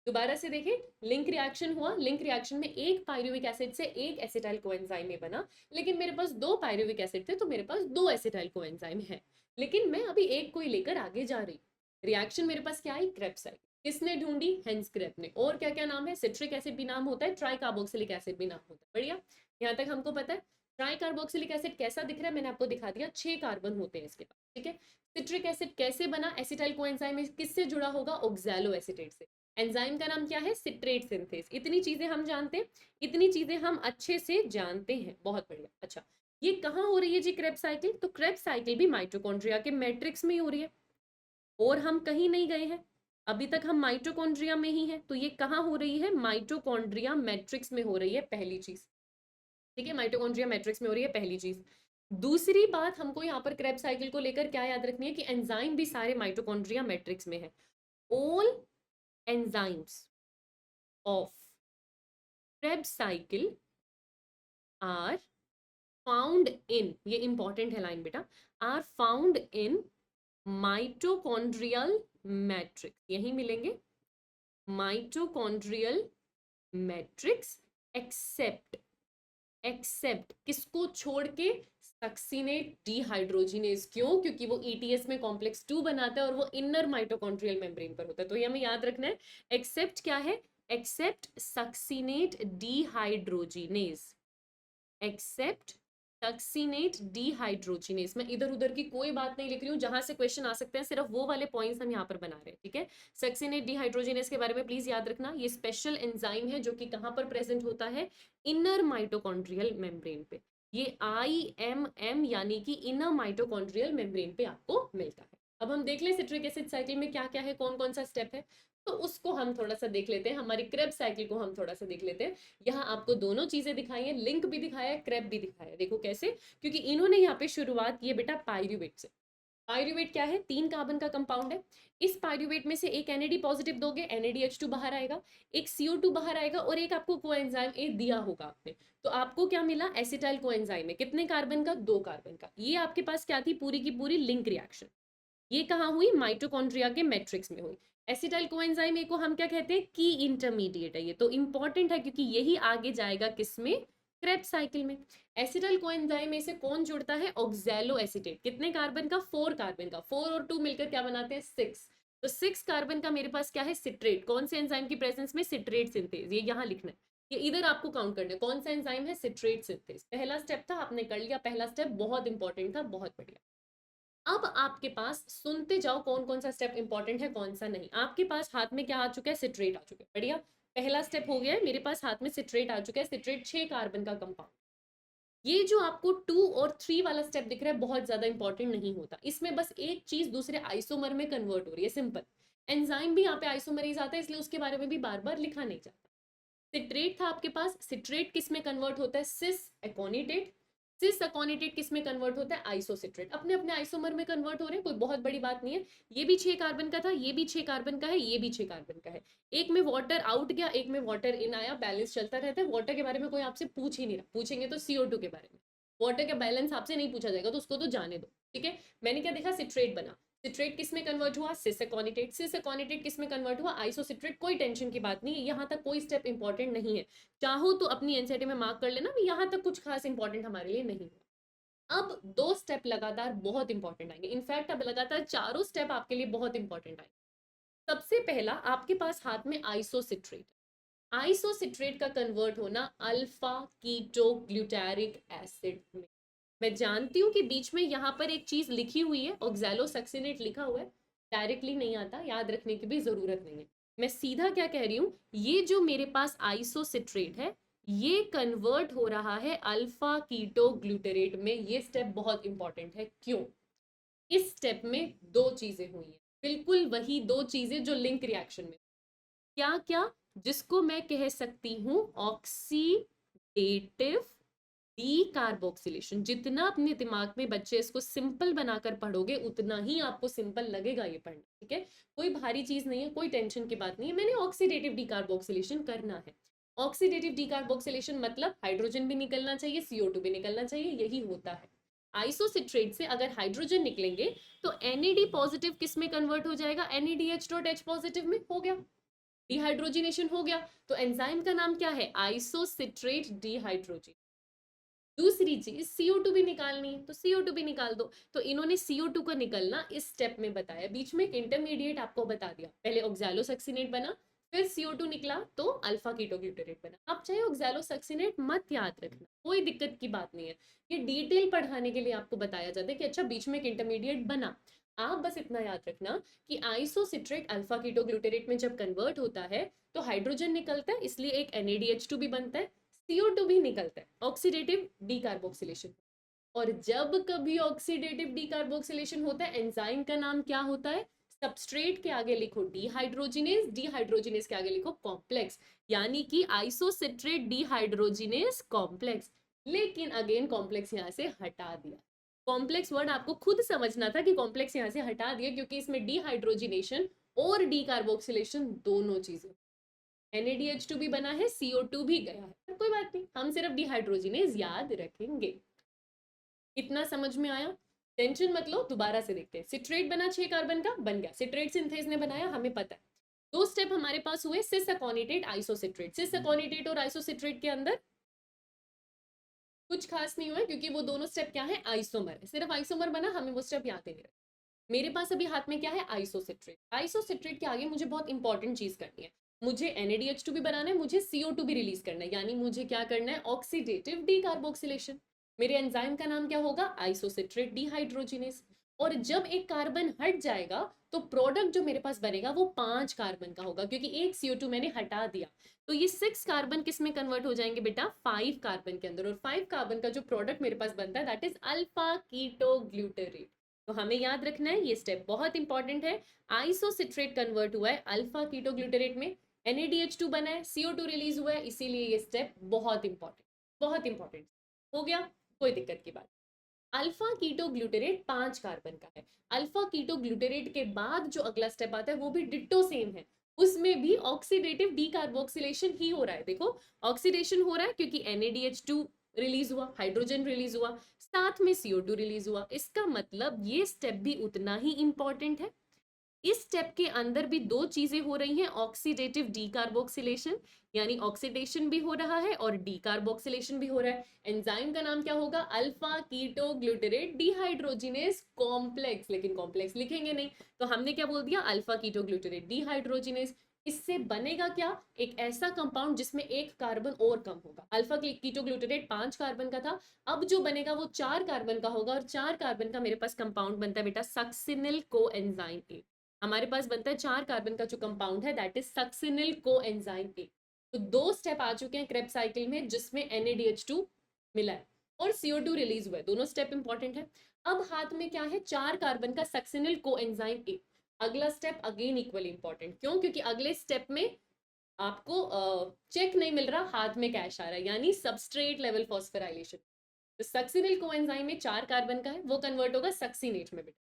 दोबारा से देखें, लिंक रिएक्शन हुआ, लिंक रिएक्शन में एक पायरुविक एसिड से एक एसिटाइल कोएंजाइम में बना, लेकिन मेरे पास 2 पायरुविक एसिड थे तो मेरे पास 2 एसिटाइल कोएंजाइम है, लेकिन मैं अभी एक को ही लेकर आगे जा रही। रिएक्शन मेरे पास क्या आई? Krebs cycle. किसने ढूंढी? हेंस क्रेब ने। और क्या क्या नाम है? सिट्रिक एसिड भी नाम होता है, ट्राई कार्बोक्सिलिक एसिड भी नाम होता है। बढ़िया, यहाँ तक हमको पता है। ट्राई कार्बोक्सिलिक एसिड कैसा दिख रहा है मैंने आपको दिखा दिया, 6 कार्बन होते हैं इसके पास, ठीक है। सिट्रिक एसिड कैसे बना? एसिटाइल कोएंजाइम में किससे जुड़ा होगा? ऑक्सैलो एसिटेट से। एंजाइम का नाम क्या है? Citrate synthase. इतनी चीजें हम जानते हैं, इतनी चीजें हम अच्छे से जानते हैं, बहुत बढ़िया। अच्छा, ये कहाँ हो रही है जी क्रेब साइकिल? तो क्रेब साइकिल भी माइटोकॉन्ड्रिया के मैट्रिक्स में ही हो रही है, और हम कहीं नहीं गए हैं, अभी तक हम माइटोकॉन्ड्रिया में ही हैं। तो ये कहाँ हो रही है? माइटोकॉन्ड्रिया मैट्रिक्स में हो रही है, पहली चीज, ठीक है। माइटोकॉन्ड्रिया मैट्रिक्स में हो रही है, पहली चीज। दूसरी बात हमको यहाँ पर क्रेब साइकिल को लेकर क्या याद रखनी है कि एंजाइम भी सारे माइटोकॉन्ड्रिया मैट्रिक्स में है। All enzymes of Krebs cycle are found in, ये इंपॉर्टेंट है लाइन बेटा, are found in mitochondrial matrix, यही मिलेंगे mitochondrial matrix except, एक्सेप्ट किसको छोड़ के? Succinate dehydrogenase. क्यों? क्योंकि वो ETS में कॉम्प्लेक्स 2 बनाता है और वो इनर माइटोकॉन्ड्रियल मेम्ब्रेन पर होता है। तो ये हमें याद रखना है, एक्सेप्ट क्या है? Except succinate dehydrogenase, except succinate dehydrogenase. मैं इधर उधर की कोई बात नहीं लिख रही हूँ, जहां से क्वेश्चन आ सकते हैं सिर्फ वो वाले पॉइंट्स हम यहाँ पर बना रहे हैं, ठीक है। सक्सिनेट डिहाइड्रोजिनेज के बारे में प्लीज याद रखना, ये स्पेशल एंजाइम है जो कि कहाँ पर प्रेजेंट होता है? इनर माइटोकॉन्ड्रियल मेम्ब्रेन पे। ये IMM यानी कि इनर माइटोकॉन्ड्रियल मेम्ब्रेन पे आपको मिलता है। अब हम देख लें सिट्रिक एसिड साइकिल में क्या क्या है, कौन कौन सा स्टेप है। तो उसको हम थोड़ा सा देख लेते हैं, हमारी क्रेब्स साइकिल को हम थोड़ा सा देख लेते हैं। यहाँ आपको दोनों चीजें दिखाई है, लिंक भी दिखाया है, क्रेब भी दिखाया है। देखो कैसे, क्योंकि इन्होंने यहाँ पे शुरुआत की है बेटा पायरुवेट से। पायरुवेट क्या है, 3 कार्बन का कंपाउंड है। इस पायरुवेट में से एक NAD पॉजिटिव दोगे, NADH2 बाहर आएगा, एक CO2 बाहर आएगा, और एक आपको कोएंजाइम ए दिया होगा आपने। तो आपको क्या मिला, एसिटाइल कोएंजाइम है, कितने कार्बन का, 2 कार्बन का। ये आपके पास क्या थी, पूरी की पूरी लिंक रिएक्शन। ये कहाँ हुई, माइटोकॉन्ड्रिया के मैट्रिक्स में हुई। एसिटाइल कोएंजाइम ए को हम क्या कहते हैं, की इंटरमीडिएट है। ये तो इंपॉर्टेंट है क्योंकि यही आगे जाएगा किसमें, क्रेब्स साइकिल में। एसिटाइल कोएंजाइम में से कौन जुड़ता है, ऑक्सैलो एसीटेट, कितने कार्बन का, 4 कार्बन का। 4 और 2 मिलकर क्या बनाते हैं, 6। तो 6 कार्बन का मेरे पास क्या है, सिट्रेट। कौन से एंजाइम की प्रेजेंस में, सिट्रेट सिंथेज। ये यहाँ लिखना है, ये इधर आपको काउंट करना है, कौन सा एंजाइम है, सिट्रेट सिंथेज। पहला स्टेप था, आपने कर लिया पहला स्टेप, बहुत इंपॉर्टेंट था, बहुत बढ़िया। अब आपके पास सुनते जाओ कौन कौन सा स्टेप इंपॉर्टेंट है, कौन सा नहीं। आपके पास हाथ में क्या आ चुका है, सिट्रेट आ चुका है, बढ़िया। पहला स्टेप हो गया है, मेरे पास हाथ में सिट्रेट आ चुका है। सिट्रेट 6 कार्बन का कंपाउंड। ये जो आपको 2 और 3 वाला स्टेप दिख रहा है बहुत ज्यादा इंपॉर्टेंट नहीं होता, इसमें बस एक चीज दूसरे आइसोमर में कन्वर्ट हो रही है, सिंपल। एंजाइम भी यहाँ पे आइसोमरेज आता है, इसलिए उसके बारे में भी बार बार लिखा नहीं जाता। सिट्रेट था आपके पास, सिट्रेट किस में कन्वर्ट होता है, सिस एकोनिटेट। सिस एकोनिटेट किस में कन्वर्ट होता है, आइसोसिट्रेट। अपने अपने आइसोमर में कन्वर्ट हो रहे हैं, कोई बहुत बड़ी बात नहीं है। ये भी 6 कार्बन का था, ये भी 6 कार्बन का है, ये भी 6 कार्बन का है। एक में वाटर आउट गया, एक में वाटर इन आया, बैलेंस चलता रहता है। वाटर के बारे में कोई आपसे पूछ ही नहीं रहा, पूछेंगे तो CO2 के बारे में। वाटर का बैलेंस आपसे नहीं पूछा जाएगा, तो उसको तो जाने दो, ठीक है। मैंने क्या देखा, सिट्रेट बना। सिट्रेट किस में कन्वर्ट हुआ, सिस एकोनिटेट। सिस एकोनिटेट किस में कन्वर्ट हुआ, आइसोसिट्रेट। कोई टेंशन की बात नहीं है, यहाँ तक कोई स्टेप इंपॉर्टेंट नहीं है। चाहो तो अपनी एनसीईआरटी में मार्क कर लेना, यहाँ तक कुछ खास इंपॉर्टेंट हमारे लिए नहीं है। अब 2 स्टेप लगातार बहुत इंपॉर्टेंट आएंगे, इनफैक्ट अब लगातार चारों स्टेप आपके लिए बहुत इंपॉर्टेंट आएंगे। सबसे पहला आपके पास हाथ में आइसोसिट्रेट। आइसोसिट्रेट का कन्वर्ट होना अल्फा कीटो ग्लूटारिक एसिड में। मैं जानती हूं कि बीच में यहां पर एक चीज लिखी हुई है, ऑक्सैलोसक्सिनेट लिखा हुआ है, डायरेक्टली नहीं आता, याद रखने की भी जरूरत नहीं है। मैं सीधा क्या कह रही हूं, ये जो मेरे पास आइसोसिट्रेट है, ये कन्वर्ट हो रहा है अल्फा कीटो ग्लूटारेट में। ये स्टेप बहुत इंपॉर्टेंट है, क्यों, इस स्टेप में 2 चीजें हुई हैं, बिल्कुल वही 2 चीजें जो लिंक रिएक्शन में। क्या क्या, जिसको मैं कह सकती हूँ ऑक्सीडेटिव डीकार्बोक्सिलेशन। जितना अपने दिमाग में बच्चे इसको सिंपल बनाकर पढ़ोगे उतना ही आपको सिंपल लगेगा ये पढ़ना, ठीक है। कोई भारी चीज नहीं है, कोई टेंशन की बात नहीं है। मैंने ऑक्सीडेटिव डीकार्बोक्सिलेशन करना है। ऑक्सीडेटिव डीकार्बोक्सिलेशन मतलब हाइड्रोजन भी निकलना चाहिए, CO2 भी निकलना चाहिए, यही होता है। आइसोसिट्रेट से अगर हाइड्रोजन निकलेंगे तो NAD पॉजिटिव किस में कन्वर्ट हो जाएगा, NADH.H पॉजिटिव में, हो गया, डिहाइड्रोजिनेशन हो गया। तो एंजाइम का नाम क्या है, आइसोसिट्रेट डिहाइड्रोजिनेज। दूसरी चीज CO2 भी निकालनी है, तो CO2 भी निकाल दो। तो इन्होंने CO2 को निकलना इस स्टेप में बताया, बीच में एक इंटरमीडिएट आपको बता दिया। पहले ऑक्सैलोसक्सिनेट बना, फिर CO2 निकला तो अल्फा कीटोग्लूटारेट बना। आप चाहे ऑक्सैलोसक्सिनेट मत याद रखना, कोई दिक्कत की बात नहीं है। ये डिटेल पढ़ाने के लिए आपको बताया जाता है कि अच्छा बीच में एक इंटरमीडिएट बना। आप बस इतना याद रखना कि आइसोसिट्रेट अल्फा कीटोग्लूटारेट में जब कन्वर्ट होता है तो हाइड्रोजन निकलता है, इसलिए एक NADH2 भी बनता है, CO2 भी निकलता है, ऑक्सीडेटिव डीकार्बोक्सिलेशन। और जब कभी ऑक्सीडेटिव डीकार्बोक्सिलेशन होता है, एंजाइम का नाम क्या होता है, सबस्ट्रेट के आगे लिखो डिहाइड्रोजिनेज, डिहाइड्रोजिनेज के आगे लिखो कॉम्प्लेक्स, यानी कि आइसोसिट्रेट डिहाइड्रोजिनेज कॉम्प्लेक्स। लेकिन अगेन कॉम्प्लेक्स यहां से हटा दिया। कॉम्प्लेक्स वर्ड आपको खुद समझना था कि कॉम्प्लेक्स यहां से हटा दिया, क्योंकि इसमें डिहाइड्रोजिनेशन और डीकार्बोक्सिलेशन दोनों चीजें। NADH2 भी बना है, CO2 भी गया है, पर कोई बात नहीं, हम सिर्फ डिहाइड्रोजिनेज याद रखेंगे। इतना समझ में आया, टेंशन मत लो, दोबारा से देखते हैं। सिट्रेट बना 6 कार्बन का, बन गया, सिट्रेट सिंथेज ने बनाया, हमें पता है। 2 स्टेप हमारे पास हुए, सिस एकोनिटेट आइसोसिट्रेट। सिस एकोनिटेट और आइसोसिट्रेट के अंदर कुछ खास नहीं हुआ, क्योंकि वो दोनों स्टेप क्या है, आइसोमर है, सिर्फ आइसोमर बना, हमें वो स्टेप याद नहीं रहा। मेरे पास अभी हाथ में क्या है, आइसोसिट्रेट। आइसोसिट्रेट के आगे मुझे बहुत इंपॉर्टेंट चीज करनी है, मुझे NADH2 भी बनाना है, मुझे CO2 भी रिलीज करना है, यानी मुझे क्या करना है, ऑक्सीडेटिव डीकार्बोक्सिलेशन। मेरे एंजाइम का नाम क्या होगा, आइसोसिट्रेट डिहाइड्रोजिनेज। और जब एक कार्बन हट जाएगा तो प्रोडक्ट जो मेरे पास बनेगा वो 5 कार्बन का होगा, क्योंकि एक CO2 मैंने हटा दिया। तो ये 6 कार्बन किस में कन्वर्ट हो जाएंगे बेटा, 5 कार्बन के अंदर। और 5 कार्बन का जो प्रोडक्ट मेरे पास बनता है that is alpha keto glutarate. तो हमें याद रखना है ये स्टेप बहुत इंपॉर्टेंट है। आइसोसिट्रेट कन्वर्ट हुआ है अल्फा कीटोग्लूटरेट में, NADH2 बना है, CO2 रिलीज हुआ है, इसीलिए ये स्टेप बहुत इंपॉर्टेंट, बहुत इंपॉर्टेंट हो गया, कोई दिक्कत की बात। अल्फा कीटो ग्लूटेरेट 5 कार्बन का है। अल्फा कीटो ग्लूटेरेट के बाद जो अगला स्टेप आता है वो भी डिट्टो सेम है, उसमें भी ऑक्सीडेटिव डीकार्बोक्सिलेशन ही हो रहा है। देखो ऑक्सीडेशन हो रहा है क्योंकि NADH2 रिलीज हुआ, हाइड्रोजन रिलीज हुआ, साथ में CO2 रिलीज हुआ। इसका मतलब ये स्टेप भी उतना ही इंपॉर्टेंट है। इस स्टेप के अंदर भी दो चीजें हो रही हैं, ऑक्सीडेटिव डीकार्बोक्सिलेशन यानी ऑक्सीडेशन भी हो रहा है और डीकार्बोक्सिलेशन भी हो रहा है। एंजाइम का नाम क्या होगा? Alpha keto glutarate dehydrogenase complex, लेकिन कॉम्प्लेक्स लिखेंगे नहीं तो हमने क्या बोल दिया? Alpha keto glutarate dehydrogenase. इससे बनेगा क्या? एक ऐसा कंपाउंड जिसमें एक कार्बन और कम होगा। अल्फा कीटो ग्लूटेरेट 5 कार्बन का था, अब जो बनेगा वो 4 कार्बन का होगा और 4 कार्बन का मेरे पास कंपाउंड बनता है बेटा सक्सिनिल कोएंजाइम ए। हमारे पास बनता है 4 कार्बन का जो कंपाउंड है दैट इज सक्सिनिल कोएंजाइम ए। तो दो स्टेप आ चुके हैं क्रेब साइकिल में जिसमें NADH2 मिला है और CO2 रिलीज हुआ है, दोनों स्टेप इंपॉर्टेंट है। अब हाथ में क्या है? 4 कार्बन का सक्सिनिल कोएंजाइम ए। अगला स्टेप अगेन इक्वली इंपॉर्टेंट, क्यों? क्योंकि अगले स्टेप में आपको चेक नहीं मिल रहा, हाथ में कैश आ रहा है, यानी सबस्ट्रेट लेवल फॉस्फोराइलेशन। तो सक्सिनिल कोएंजाइम में 4 कार्बन का है, वो कन्वर्ट होगा सक्सीनेट में बेटा।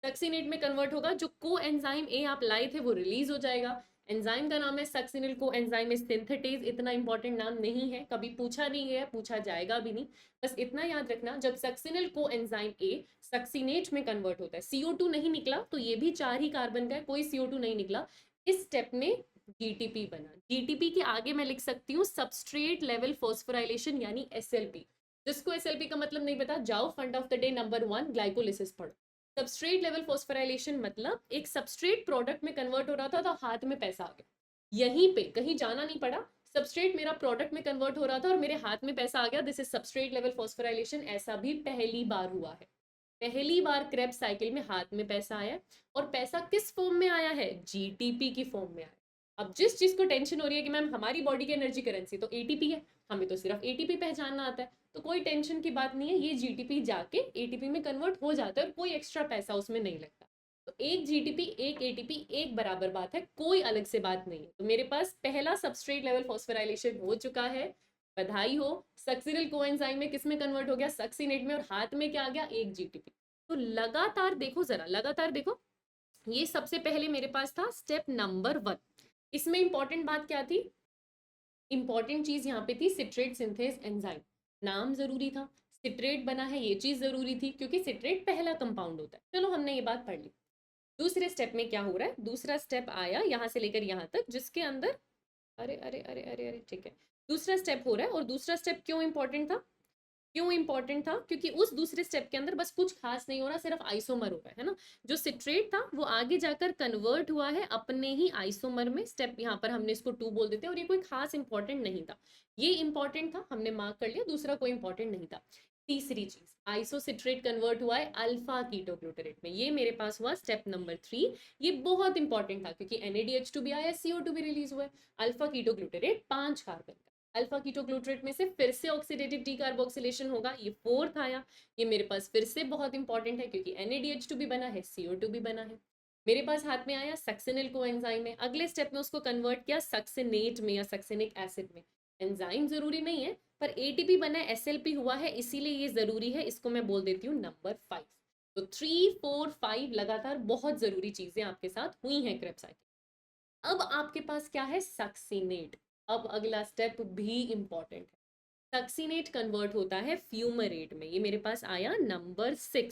सक्सीनेट में कन्वर्ट होगा, जो को एंजाइम ए आप लाए थे वो रिलीज हो जाएगा। एंजाइम का नाम है सक्सिनिल को एंजाइम सिंथेटेज। इतना इंपॉर्टेंट नाम नहीं है, कभी पूछा नहीं है, पूछा जाएगा भी नहीं। बस इतना याद रखना, जब सक्सिनिल को एंजाइम ए सक्सीनेट में कन्वर्ट होता है, CO2 नहीं निकला तो ये भी 4 ही कार्बन का है, कोई CO2 नहीं निकला, इस स्टेप में GTP बना। GTP के आगे मैं लिख सकती हूँ सबस्ट्रेट लेवल फॉस्फोराइलेशन यानी SLP। जिसको SLP का मतलब नहीं पता, जाओ fund of the day number 1 glycolysis पढ़ो। सबस्ट्रेट लेवल फॉस्फोराइलेशन मतलब एक सबस्ट्रेट प्रोडक्ट में कन्वर्ट हो रहा था तो हाथ में पैसा आ गया, यहीं पे कहीं जाना नहीं पड़ा, सबस्ट्रेट मेरा प्रोडक्ट में कन्वर्ट हो रहा था और मेरे हाथ में पैसा आ गया, this is substrate level phosphorylation. ऐसा भी पहली बार हुआ है, पहली बार क्रेब्स साइकिल में हाथ में पैसा आया। और पैसा किस फॉर्म में आया है? GTP की फॉर्म में आया। अब जिस चीज को टेंशन हो रही है कि मैम हमारी बॉडी की एनर्जी करेंसी तो ATP है, हमें तो सिर्फ ATP पहचानना आता है, तो कोई टेंशन की बात नहीं है, ये GTP जाके ATP में कन्वर्ट हो जाता है और कोई एक्स्ट्रा पैसा उसमें नहीं लगता। तो एक GTP एक ATP एक बराबर बात है, कोई अलग से बात नहीं है। तो मेरे पास पहला सबस्ट्रेट लेवल फॉस्फोराइलेशन हो चुका है, बधाई हो। सक्सिनिल कोएंजाइम में किस में कन्वर्ट हो गया? सक्सीनेट में, और हाथ में क्या आ गया? एक GTP। तो लगातार देखो, जरा लगातार देखो, ये सबसे पहले मेरे पास था स्टेप नंबर 1। इसमें इंपॉर्टेंट बात क्या थी? इंपॉर्टेंट चीज यहाँ पे थी सिट्रेट सिंथेज एंजाइम, नाम जरूरी था, सिट्रेट बना है ये चीज जरूरी थी क्योंकि सिट्रेट पहला कंपाउंड होता है। चलो हमने ये बात पढ़ ली। दूसरे स्टेप में क्या हो रहा है? दूसरा स्टेप आया यहाँ से लेकर यहाँ तक, जिसके अंदर अरे अरे अरे अरे अरे ठीक है, दूसरा स्टेप हो रहा है। और दूसरा स्टेप क्यों इंपॉर्टेंट था? क्यों इंपॉर्टेंट था? क्योंकि उस दूसरे स्टेप के अंदर बस कुछ खास नहीं हो रहा, सिर्फ आइसोमर हो रहा है ना। जो सिट्रेट था वो आगे जाकर कन्वर्ट हुआ है अपने ही आइसोमर में। स्टेप यहाँ पर हमने इसको 2 बोल देते हैं और ये कोई खास इंपॉर्टेंट नहीं था, ये इंपॉर्टेंट था, हमने मार्क कर लिया, दूसरा कोई इंपॉर्टेंट नहीं था। तीसरी चीज, आइसोसिट्रेट कन्वर्ट हुआ है अल्फा कीटोग्लूटरेट में, ये मेरे पास हुआ स्टेप नंबर 3। ये बहुत इंपॉर्टेंट था क्योंकि NADH2 भी आया, CO2 भी रिलीज हुआ है। अल्फा कीटोग्लूटरेट 5 कार्बन का, अल्फा कीटोग्लूटरेट में से फिर से ऑक्सीडेटिव डीकार्बोक्सिलेशन होगा, ये 4th आया। ये मेरे पास फिर से बहुत इंपॉर्टेंट है क्योंकि NADH2 भी बना है, CO2 भी बना है। मेरे पास हाथ में आया सक्सिनिल कोएंजाइम में, अगले स्टेप में उसको कन्वर्ट किया सक्सिनेट में या सक्सिनिक एसिड में। एंजाइम जरूरी नहीं है पर ATP बना है, SLP हुआ है, इसीलिए ये जरूरी है, इसको मैं बोल देती हूँ नंबर 5। तो 3 4 5 लगातार बहुत जरूरी चीजें आपके साथ हुई हैं क्रेब साइकिल। अब आपके पास क्या है? सक्सीनेट। अब अगला स्टेप भी इंपॉर्टेंट है, सक्सीनेट कन्वर्ट होता है फ्यूमरेट में, ये मेरे पास आया नंबर 6।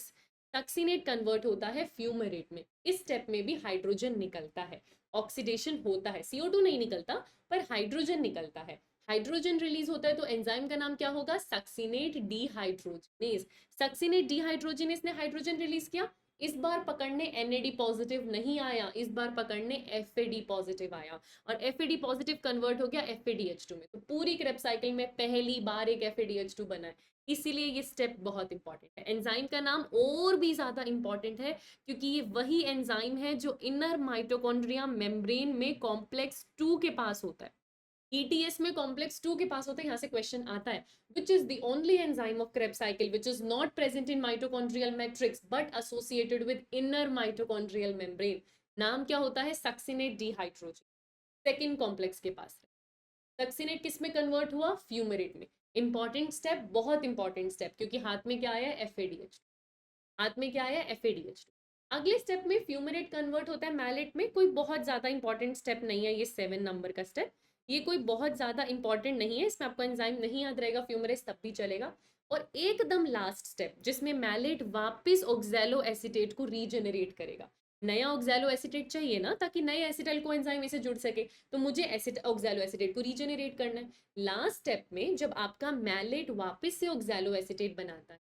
सक्सीनेट कन्वर्ट होता है फ्यूमरेट में, इस स्टेप में भी हाइड्रोजन निकलता है, ऑक्सीडेशन होता है, CO2 नहीं निकलता पर हाइड्रोजन निकलता है। हाइड्रोजन रिलीज होता है तो एंजाइम का नाम क्या होगा? Succinate dehydrogenase. सक्सीनेट डीहाइड्रोजिनेज ने हाइड्रोजन रिलीज किया, इस बार पकड़ने NAD पॉजिटिव नहीं आया, इस बार पकड़ने FAD पॉजिटिव आया और FAD पॉजिटिव कन्वर्ट हो गया FADH2 में। तो पूरी क्रेब साइकिल में पहली बार एक FADH2 बना है, इसीलिए ये स्टेप बहुत इंपॉर्टेंट है। एंजाइम का नाम और भी ज्यादा इंपॉर्टेंट है क्योंकि ये वही एंजाइम है जो इनर माइटोकॉन्ड्रिया मेम्ब्रेन में कॉम्प्लेक्स 2 के पास होता है। ETS में कॉम्प्लेक्स 2 के पास होता है, यहाँ से क्वेश्चन आता है, which is the only enzyme of Krebs cycle which is not present in mitochondrial matrix but associated with inner mitochondrial membrane. नाम क्या होता है? सक्सिनेट डिहाइड्रोजन, सेकेंड कॉम्प्लेक्स के पास है। सक्सिनेट किस में कन्वर्ट हुआ? फ्यूमेरेट में। इंपॉर्टेंट स्टेप, बहुत इंपॉर्टेंट स्टेप, क्योंकि हाथ में क्या आया? FADH, हाथ में क्या आया? FADH। अगले स्टेप में फ्यूमेरेट कन्वर्ट होता है मैलेट में। कोई बहुत ज्यादा इंपॉर्टेंट स्टेप नहीं है ये 7 नंबर का स्टेप, ये कोई बहुत ज्यादा इंपॉर्टेंट नहीं है, इसमें आपको एंजाइम नहीं याद रहेगा, फ्यूमेरेस तब भी चलेगा। और एकदम लास्ट स्टेप जिसमें मैलेट वापस ऑक्सैलो एसीटेट को रीजेनरेट करेगा। नया ऑक्सैलो एसीटेट चाहिए ना, ताकि नए एसिटाइल को एंजाइम से जुड़ सके, तो मुझे ऑक्सैलो एसीटेट को रीजेनरेट करना है। लास्ट स्टेप में जब आपका मैलेट वापस से ऑक्सैलो एसीटेट बनाता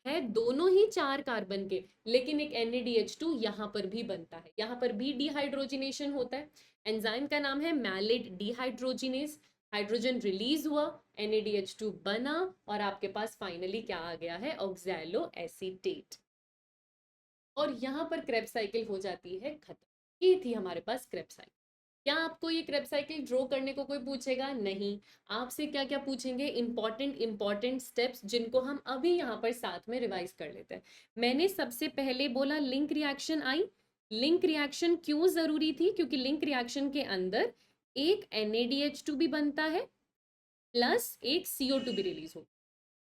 है दोनों ही 4 कार्बन के, लेकिन एक NADH2 यहाँ पर भी बनता है, यहाँ पर भी डिहाइड्रोजिनेशन होता है। एंजाइम का नाम है मैलेट डिहाइड्रोजिनेस। हाइड्रोजन रिलीज हुआ, NADH2 बना, और आपके पास फाइनली क्या आ गया है? Oxalo acetate. और यहाँ पर क्रेब्स साइकिल हो जाती है खत्म। ये थी हमारे पास क्रेब्स साइकिल। क्या आपको ये क्रेब्स साइकिल ड्रॉ करने को कोई पूछेगा? नहीं। आपसे क्या क्या पूछेंगे? इंपॉर्टेंट स्टेप्स, जिनको हम अभी यहाँ पर साथ में रिवाइज कर लेते हैं। मैंने सबसे पहले बोला link reaction I. Link reaction क्यों जरूरी थी? क्योंकि लिंक रिएक्शन के अंदर एक NADH2 भी बनता है प्लस एक CO2 भी रिलीज हो।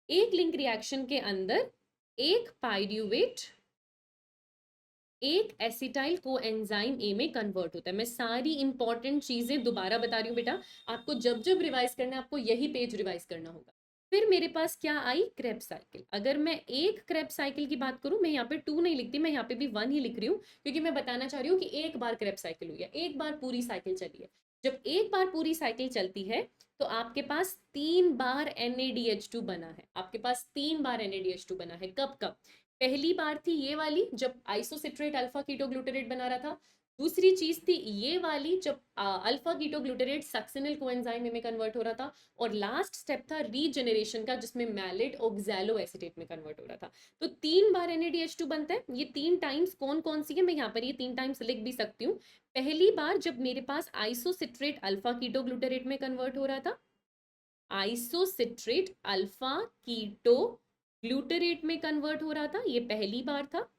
एक लिंक रिएक्शन के अंदर एक पाइरूवेट एक एसिटाइल कोएंजाइम ए में कन्वर्ट होता है। मैं सारी इंपॉर्टेंट चीजें दोबारा बता रही हूँ बेटा, आपको जब जब रिवाइज करना है आपको यही पेज रिवाइज करना होगा। फिर मेरे पास क्या आई? Krebs cycle. अगर मैं एक क्रेब्स साइकिल की बात करूं, मैं यहाँ पे 2 नहीं लिखती, मैं यहाँ पे भी 1 ही लिख रही हूँ, क्योंकि मैं बताना चाह रही हूँ कि एक बार क्रेब्स साइकिल हुई है, एक बार पूरी साइकिल चली है। जब एक बार पूरी साइकिल चलती है तो आपके पास 3 बार NADH2 बना है, आपके पास 3 बार NADH2 बना है। कब कब? पहली बार थी ये वाली जब आइसोसिट्रेट अल्फा कीटोग्लूटरेट बना रहा था। दूसरी चीज थी ये वाली जब अल्फा कीटोग्लूटरेट सक्सिनिल कोएंजाइम में कन्वर्ट हो रहा था। और लास्ट स्टेप था रीजनरेशन का, जिसमें मैलेट ऑक्सैलो एसीटेट में कन्वर्ट हो रहा था। तो 3 बार NADH2 बनता है। ये 3 टाइम्स कौन कौन सी है, मैं यहाँ पर ये 3 टाइम्स लिख भी सकती हूँ। पहली बार जब मेरे पास आइसोसिट्रेट अल्फा कीटोग्लूटरेट में कन्वर्ट हो रहा था, आइसोसिट्रेट अल्फा कीटो ग्लूटरेट में कन्वर्ट हो रहा था, ये पहली बार था।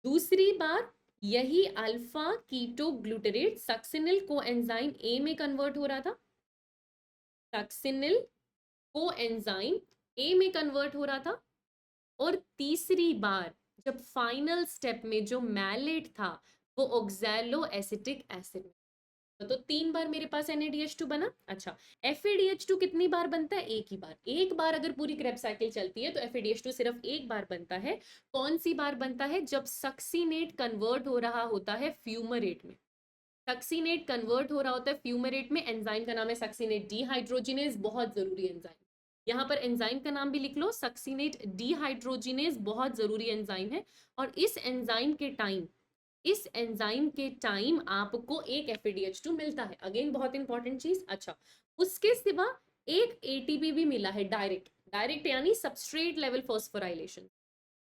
दूसरी बार यही alpha keto glutarate succinyl coenzyme A में कन्वर्ट हो रहा था, सक्सिनिल कोएंजाइम ए में कन्वर्ट हो रहा था। और तीसरी बार जब फाइनल स्टेप में जो मैलेट था वो ऑक्सैलो एसिटिक एसिड, तो 3 बार मेरे पास NADH2 बना। अच्छा, FADH2 कितनी बार बनता है? एक ही बार। एक बार अगर पूरी क्रेब्स साइकिल चलती है तो FADH2 सिर्फ एक बार बनता है। कौन सी बार बनता है? जब सक्सिनेट कन्वर्ट हो रहा होता है फ्यूमरेट में। सक्सिनेट कन्वर्ट हो रहा होता है फ्यूमरेट में। एंजाइम का नाम है सक्सिनेट डिहाइड्रोजिनेज, बहुत जरूरी एंजाइम। यहाँ पर एंजाइम का नाम भी लिख लो, सक्सिनेट डिहाइड्रोजिनेज, बहुत जरूरी एंजाइम है। और इस एंजाइम के टाइम आपको एक FADH2 मिलता है। अगेन बहुत इंपॉर्टेंट चीज। अच्छा, उसके सिवा एक ATP भी मिला है डायरेक्ट यानी सबस्ट्रेट लेवल फॉस्फोराइलेशन।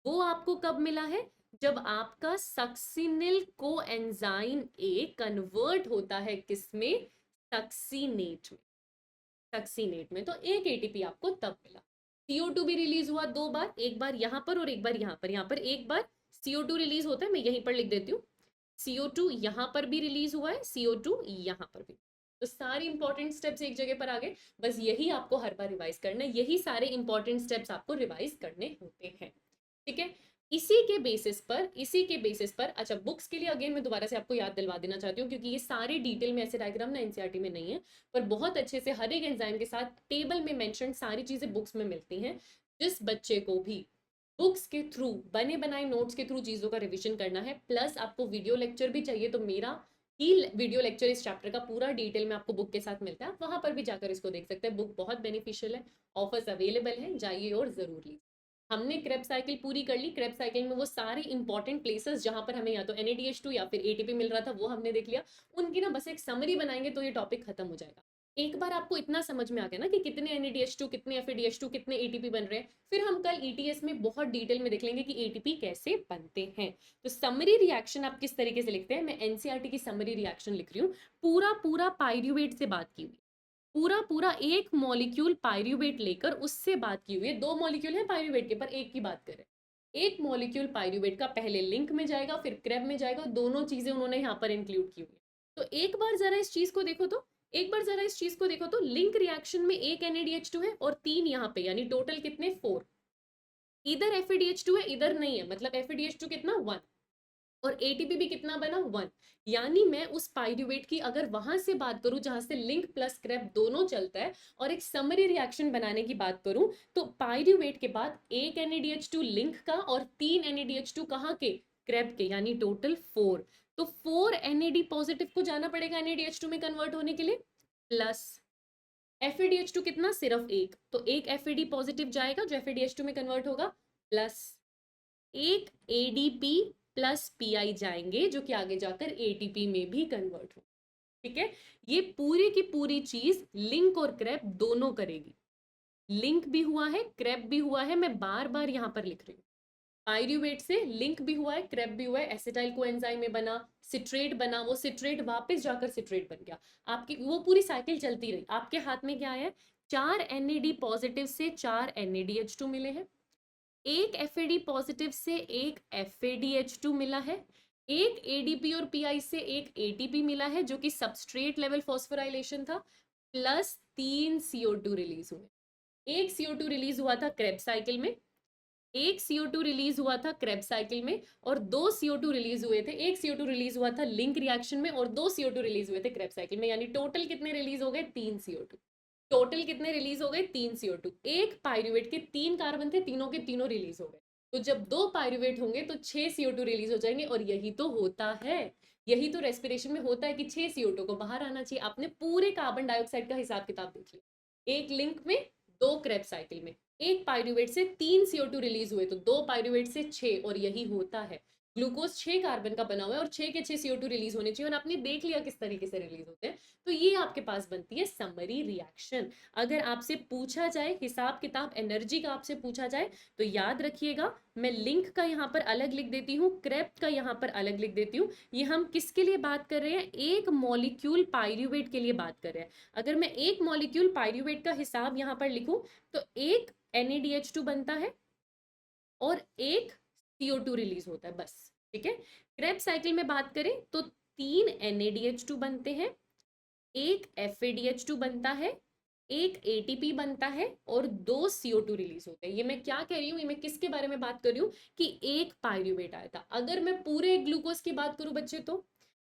वो आपको कब मिला है? जब आपका सक्सिनिल कोएंजाइम ए कन्वर्ट होता है किसमें? सक्सिनेट में। सक्सिनेट में तो एक ATP आपको तब मिला। CO2 भी रिलीज हुआ 2 बार, एक बार यहाँ पर और एक बार यहाँ पर। यहाँ पर एक बार CO2 रिलीज होता है, मैं यहीं पर लिख देती हूँ। CO2 यहाँ पर भी रिलीज हुआ है, CO2 यहाँ पर भी। तो सारे इंपॉर्टेंट स्टेप्स एक जगह पर आ गए। बस यही आपको हर बार रिवाइज करना है, यही सारे इंपॉर्टेंट स्टेप्स आपको रिवाइज करने होते हैं। ठीक है, इसी के बेसिस पर अच्छा, बुक्स के लिए अगेन मैं दोबारा से आपको याद दिलवा देना चाहती हूँ, क्योंकि ये सारे डिटेल में ऐसे डायग्राम ना NCERT में नहीं है, पर बहुत अच्छे से हर एक एंजाइम के साथ टेबल में मेंशन सारी चीजें बुक्स में मिलती हैं। जिस बच्चे को भी बुक्स के थ्रू, बने बनाए नोट्स के थ्रू चीजों का रिविजन करना है, प्लस आपको वीडियो लेक्चर भी चाहिए, तो मेरा ही वीडियो लेक्चर इस चैप्टर का पूरा डिटेल में आपको बुक के साथ मिलता है, आप वहां पर भी जाकर इसको देख सकते हैं। बुक बहुत बेनिफिशियल है, ऑफर्स अवेलेबल है, जाइए और जरूर लीजिए। हमने क्रेब्स साइकिल पूरी कर ली। क्रेब्स साइकिल में वो सारे इंपॉर्टेंट प्लेसेस जहां पर हमें या तो NADH2 या फिर ATP मिल रहा था वो हमने देख लिया। उनकी ना बस एक समरी बनाएंगे तो ये टॉपिक खत्म हो जाएगा। एक बार आपको इतना समझ में आ गया ना कि कितने NADH2, कितने FADH2, कितने ATP बन रहे हैं, फिर हम कल ETS में बहुत डिटेल में देख लेंगे कि ATP कैसे बनते हैं। तो समरी रिएक्शन आप किस तरीके से लिखते हैं, मैं NCERT की समरी रिएक्शन लिख रही हूँ। पूरा पाइरूवेट से बात की हुई, पूरा पूरा एक मॉलिक्यूल पायरुवेट लेकर उससे बात की हुई है, दो मॉलिक्यूल है पायरुवेट के, पर एक की बात करें, एक मॉलिक्यूल पायरुवेट का पहले लिंक में जाएगा फिर क्रेब में जाएगा, दोनों चीजें उन्होंने यहाँ पर इंक्लूड की हुई है। तो एक बार जरा इस चीज को देखो तो, एक बार जरा इस चीज को देखो तो, लिंक रिएक्शन में एक NADH2 है और 3 यहाँ पे, यानी टोटल कितने 4। इधर FADH2 है इधर नहीं है, मतलब FADH2 कितना 1, और एटीपी भी कितना बना 1। यानी मैं उस पायरुवेट की अगर वहां से बात करूं जहां से लिंक प्लस क्रेब दोनों चलता है, और एक समरी रिएक्शन बनाने की बात करूं, तो पायरुवेट के बाद एक NADH2 लिंक का और 3 NADH2 कहाँ के, क्रेब के, यानी टोटल 4। तो 4 NAD पॉजिटिव को जाना पड़ेगा NADH2 में कन्वर्ट होने के लिए, प्लस FADH2 कितना सिर्फ एक, तो एक FAD पॉजिटिव जाएगा जो FADH2 में कन्वर्ट होगा, प्लस एक ADP प्लस PI जाएंगे जो कि आगे जाकर ATP में भी कन्वर्ट हो। ठीक है, ये पूरी की पूरी चीज लिंक और क्रैब दोनों करेगी। लिंक भी हुआ है क्रैब भी हुआ है, मैं बार बार यहां पर लिख रही हूँ। पायरुवेट से लिंक भी हुआ है क्रैब भी हुआ है, एसिटाइल कोएंजाइम में बना सिट्रेट बना, वो सिट्रेट वापस जाकर सिट्रेट बन गया, आपकी वो पूरी साइकिल चलती रही। आपके हाथ में क्या है, 4 NAD पॉजिटिव से 4 NADH2 मिले हैं, एक FAD पॉजिटिव से एक FADH2 मिला है, एक ADP और PI से एक ATP मिला है जो कि सबस्ट्रेट लेवल फॉस्फोराइलेशन था, प्लस 3 CO2 रिलीज हुए। एक CO2 रिलीज हुआ था क्रेब साइकिल में, एक CO2 रिलीज हुआ था क्रेब साइकिल में, और दो CO2 रिलीज हुए थे, एक CO2 रिलीज हुआ था लिंक रिएक्शन में और दो CO2 रिलीज हुए थे क्रेब साइकिल में, यानी टोटल कितने रिलीज हो गए 3 CO2। टोटल कितने रिलीज हो गए 3 CO2। एक पायरुवेट के 3 कार्बन थे, तीनों के तीनों रिलीज हो गए, तो जब दो पायरुवेट होंगे तो 6 CO2 रिलीज हो जाएंगे, और यही तो होता है, यही तो रेस्पिरेशन में होता है कि 6 CO2 को बाहर आना चाहिए। आपने पूरे कार्बन डाइऑक्साइड का हिसाब किताब देख लिया, एक लिंक में दो क्रेब साइकिल में, एक पायरुवेट से 3 CO2 रिलीज हुए तो दो पायरुवेट से 6, और यही होता है। ग्लूकोज 6 कार्बन का बना हुआ है और 6 के 6 CO2 रिलीज होने चाहिए, और आपने देख लिया किस तरीके से रिलीज होते हैं। तो ये आपके पास बनती है समरी रिएक्शन। अगर आपसे पूछा जाए हिसाब किताब एनर्जी का आपसे पूछा जाए, तो याद रखिएगा मैं लिंक का यहाँ पर अलग लिख देती हूँ, क्रेब का यहाँ पर अलग लिख देती हूँ। ये हम किसके लिए बात कर रहे हैं, एक मॉलिक्यूल पायरुवेट के लिए बात कर रहे हैं। अगर मैं एक मॉलिक्यूल पायरुवेट का हिसाब यहाँ पर लिखूं, तो एक NADH2 बनता है और एक CO2 रिलीज होता है, बस। ठीक है, क्रेब साइकिल में बात करें तो 3 NADH2 बनते हैं, एक FADH2 बनता है, एक ATP बनता है, और दो CO2 रिलीज होते हैं। ये मैं क्या कह रही हूँ, ये मैं किसके बारे में बात कर रही हूँ कि एक पायरुवेट आया था। अगर मैं पूरे ग्लूकोज की बात करूं बच्चे, तो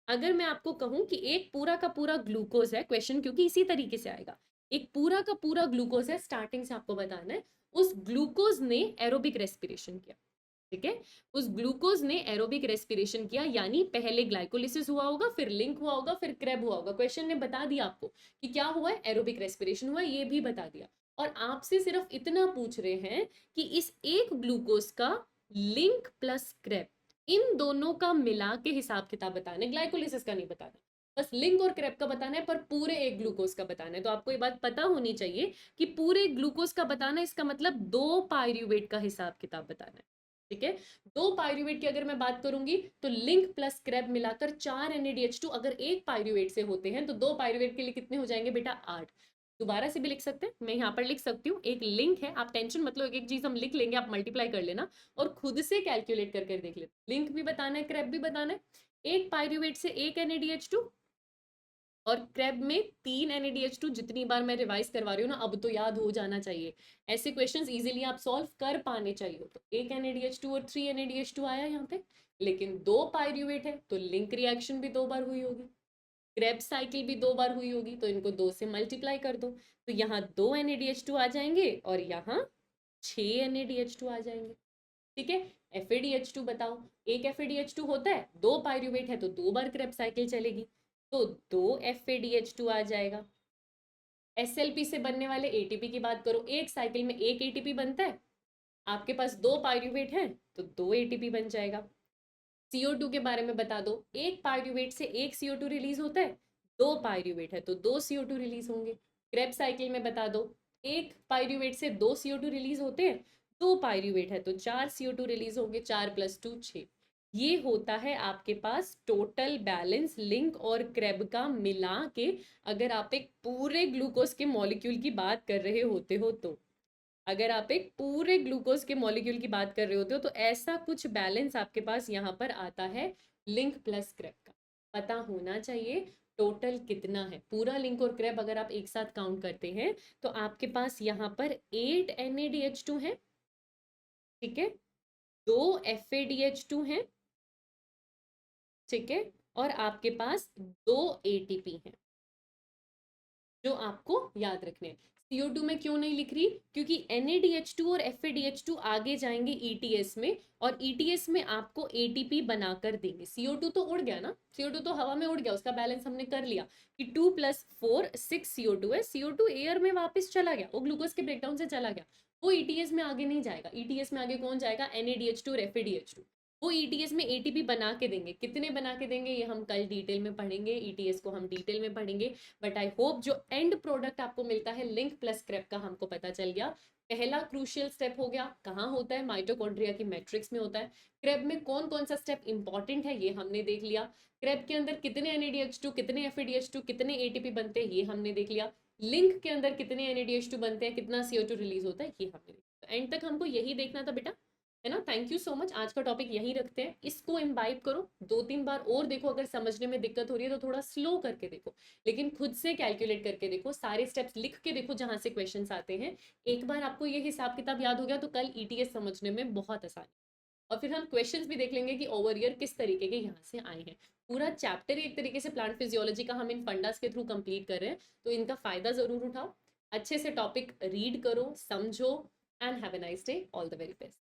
अगर मैं आपको कहूं कि एक पूरा का पूरा ग्लूकोज है, क्वेश्चन क्योंकि इसी तरीके से आएगा, एक पूरा का पूरा ग्लूकोज है, स्टार्टिंग से आपको बताना है, उस ग्लूकोज ने एरोबिक रेस्पिरेशन किया। ठीक है, उस ग्लूकोज ने एरोबिक रेस्पिरेशन किया, यानी पहले ग्लाइकोलिसिस हुआ होगा, फिर लिंक हुआ होगा, फिर क्रेब हुआ होगा। क्वेश्चन ने बता दिया आपको कि क्या हुआ है, एरोबिक रेस्पिरेशन हुआ, ये भी बता दिया। और आपसे सिर्फ इतना पूछ रहे हैं कि इस एक ग्लूकोज का लिंक प्लस क्रेब, इन दोनों का मिला के हिसाब किताब बताना है, ग्लाइकोलिसिस का नहीं बताना, बस लिंक और क्रेब का बताना है, पर पूरे एक ग्लूकोज का बताना है। तो आपको ये बात पता होनी चाहिए कि पूरे ग्लूकोज का बताना है, इसका मतलब दो पायरुवेट का हिसाब किताब बताना है। ठीक है, दो पायरुवेट की अगर मैं बात करूंगी तो लिंक प्लस क्रेब मिलाकर 4 NADH2 अगर एक पायरुवेट से होते हैं, तो दो पायरुवेट के लिए कितने हो जाएंगे बेटा 8। दोबारा से भी लिख सकते हैं, मैं यहाँ पर लिख सकती हूँ, एक लिंक है, आप टेंशन मतलब एक एक चीज हम लिख लेंगे, आप मल्टीप्लाई कर लेना और खुद से कैलकुलेट करके देख लेना। लिंक भी बताना है क्रेब भी बताना है, एक पायरुवेट से एक NADH2 और क्रेब में 3 NADH2। जितनी बार मैं रिवाइज करवा रही हूँ ना, अब तो याद हो जाना चाहिए, ऐसे क्वेश्चंस इजीली आप सॉल्व कर पाने चाहिए। तो एक NADH2 और 3 NADH2 आया यहाँ पे, लेकिन दो पायरुवेट है तो लिंक रिएक्शन भी दो बार हुई होगी, क्रेब साइकिल भी दो बार हुई होगी, तो इनको दो से मल्टीप्लाई कर दो, तो यहाँ दो NADH2 आ जाएंगे और यहाँ 6 NADH2 आ जाएंगे। ठीक है, FADH2 बताओ, एक FADH2 होता है, दो पायरुवेट है तो दो बार क्रेब साइकिल चलेगी, तो दो FADH2 आ जाएगा। SLP से बनने वाले ATP की बात करो, एक साइकिल में एक ATP बनता है, आपके पास दो पायरुवेट है तो दो ATP बन जाएगा। CO2 के बारे में बता दो, एक पायरुवेट से एक CO2 रिलीज होता है, दो पायरुवेट है तो दो CO2 रिलीज होंगे। क्रेब साइकिल में बता दो, एक पायरुवेट से दो CO2 रिलीज होते हैं, दो पायरुवेट है तो चार CO2 रिलीज होंगे, 4 + 2 6। ये होता है आपके पास टोटल बैलेंस लिंक और क्रेब का मिला के। अगर आप एक पूरे ग्लूकोज के मॉलिक्यूल की बात कर रहे होते हो तो, अगर आप एक पूरे ग्लूकोज के मॉलिक्यूल की बात कर रहे होते हो तो ऐसा कुछ बैलेंस आपके पास यहाँ पर आता है लिंक प्लस क्रेब का। पता होना चाहिए टोटल कितना है। पूरा लिंक और क्रेब अगर आप एक साथ काउंट करते हैं तो आपके पास यहाँ पर 8 NADH2 है, ठीक है, 2 FADH2 है, ठीक है, और आपके पास 2 ATP है जो आपको याद रखने हैं। CO2 में क्यों नहीं लिख रही? क्योंकि NADH2 और FADH2 आगे जाएंगे ETS में, और ETS में आपको ATP बनाकर देंगे। CO2 तो उड़ गया ना, CO2 तो हवा में उड़ गया, उसका बैलेंस हमने कर लिया कि 2 + 4 6 CO2 है। CO2 एयर में वापस चला गया, वो ग्लूकोज के ब्रेकडाउन से चला गया, वो ETS में आगे नहीं जाएगा। ETS में आगे कौन जाएगा? NADH2 और FADH2। वो ETS में ATP बना के देंगे। कितने बना के देंगे ये हम कल डिटेल में पढ़ेंगे, ETS को हम डिटेल में पढ़ेंगे। बट आई होप जो एंड प्रोडक्ट आपको मिलता है लिंक प्लस क्रेब का, हमको पता चल गया। पहला क्रूशियल स्टेप हो गया, कहाँ होता है? माइटोकॉन्ड्रिया की मैट्रिक्स में होता है। क्रेब में कौन कौन सा स्टेप इंपॉर्टेंट है ये हमने देख लिया। क्रेब के अंदर कितने NADH2, कितने FADH2, कितने ATP बनते हैं ये हमने देख लिया। लिंक के अंदर कितने NADH2 बनते हैं, कितना CO2 रिलीज होता है, ये हमने देखा। एंड तक हमको यही देखना था बेटा, है ना। Thank you so much. आज का टॉपिक यही रखते हैं, इसको इम्बाइब करो, 2-3 बार और देखो। अगर समझने में दिक्कत हो रही है तो थोड़ा स्लो करके देखो, लेकिन खुद से कैलकुलेट करके देखो, सारे स्टेप्स लिख के देखो जहां से क्वेश्चंस आते हैं। एक बार आपको ये हिसाब किताब याद हो गया तो कल ETS समझने में बहुत आसान। और फिर हम क्वेश्चंस भी देख लेंगे कि ओवर ईयर किस तरीके के यहाँ से आए हैं। पूरा चैप्टर एक तरीके से प्लांट फिजियोलॉजी का हम इन फंडास के थ्रू कंप्लीट कर रहे हैं, तो इनका फायदा जरूर उठाओ। अच्छे से टॉपिक रीड करो, समझो, and have a nice day. All the very best.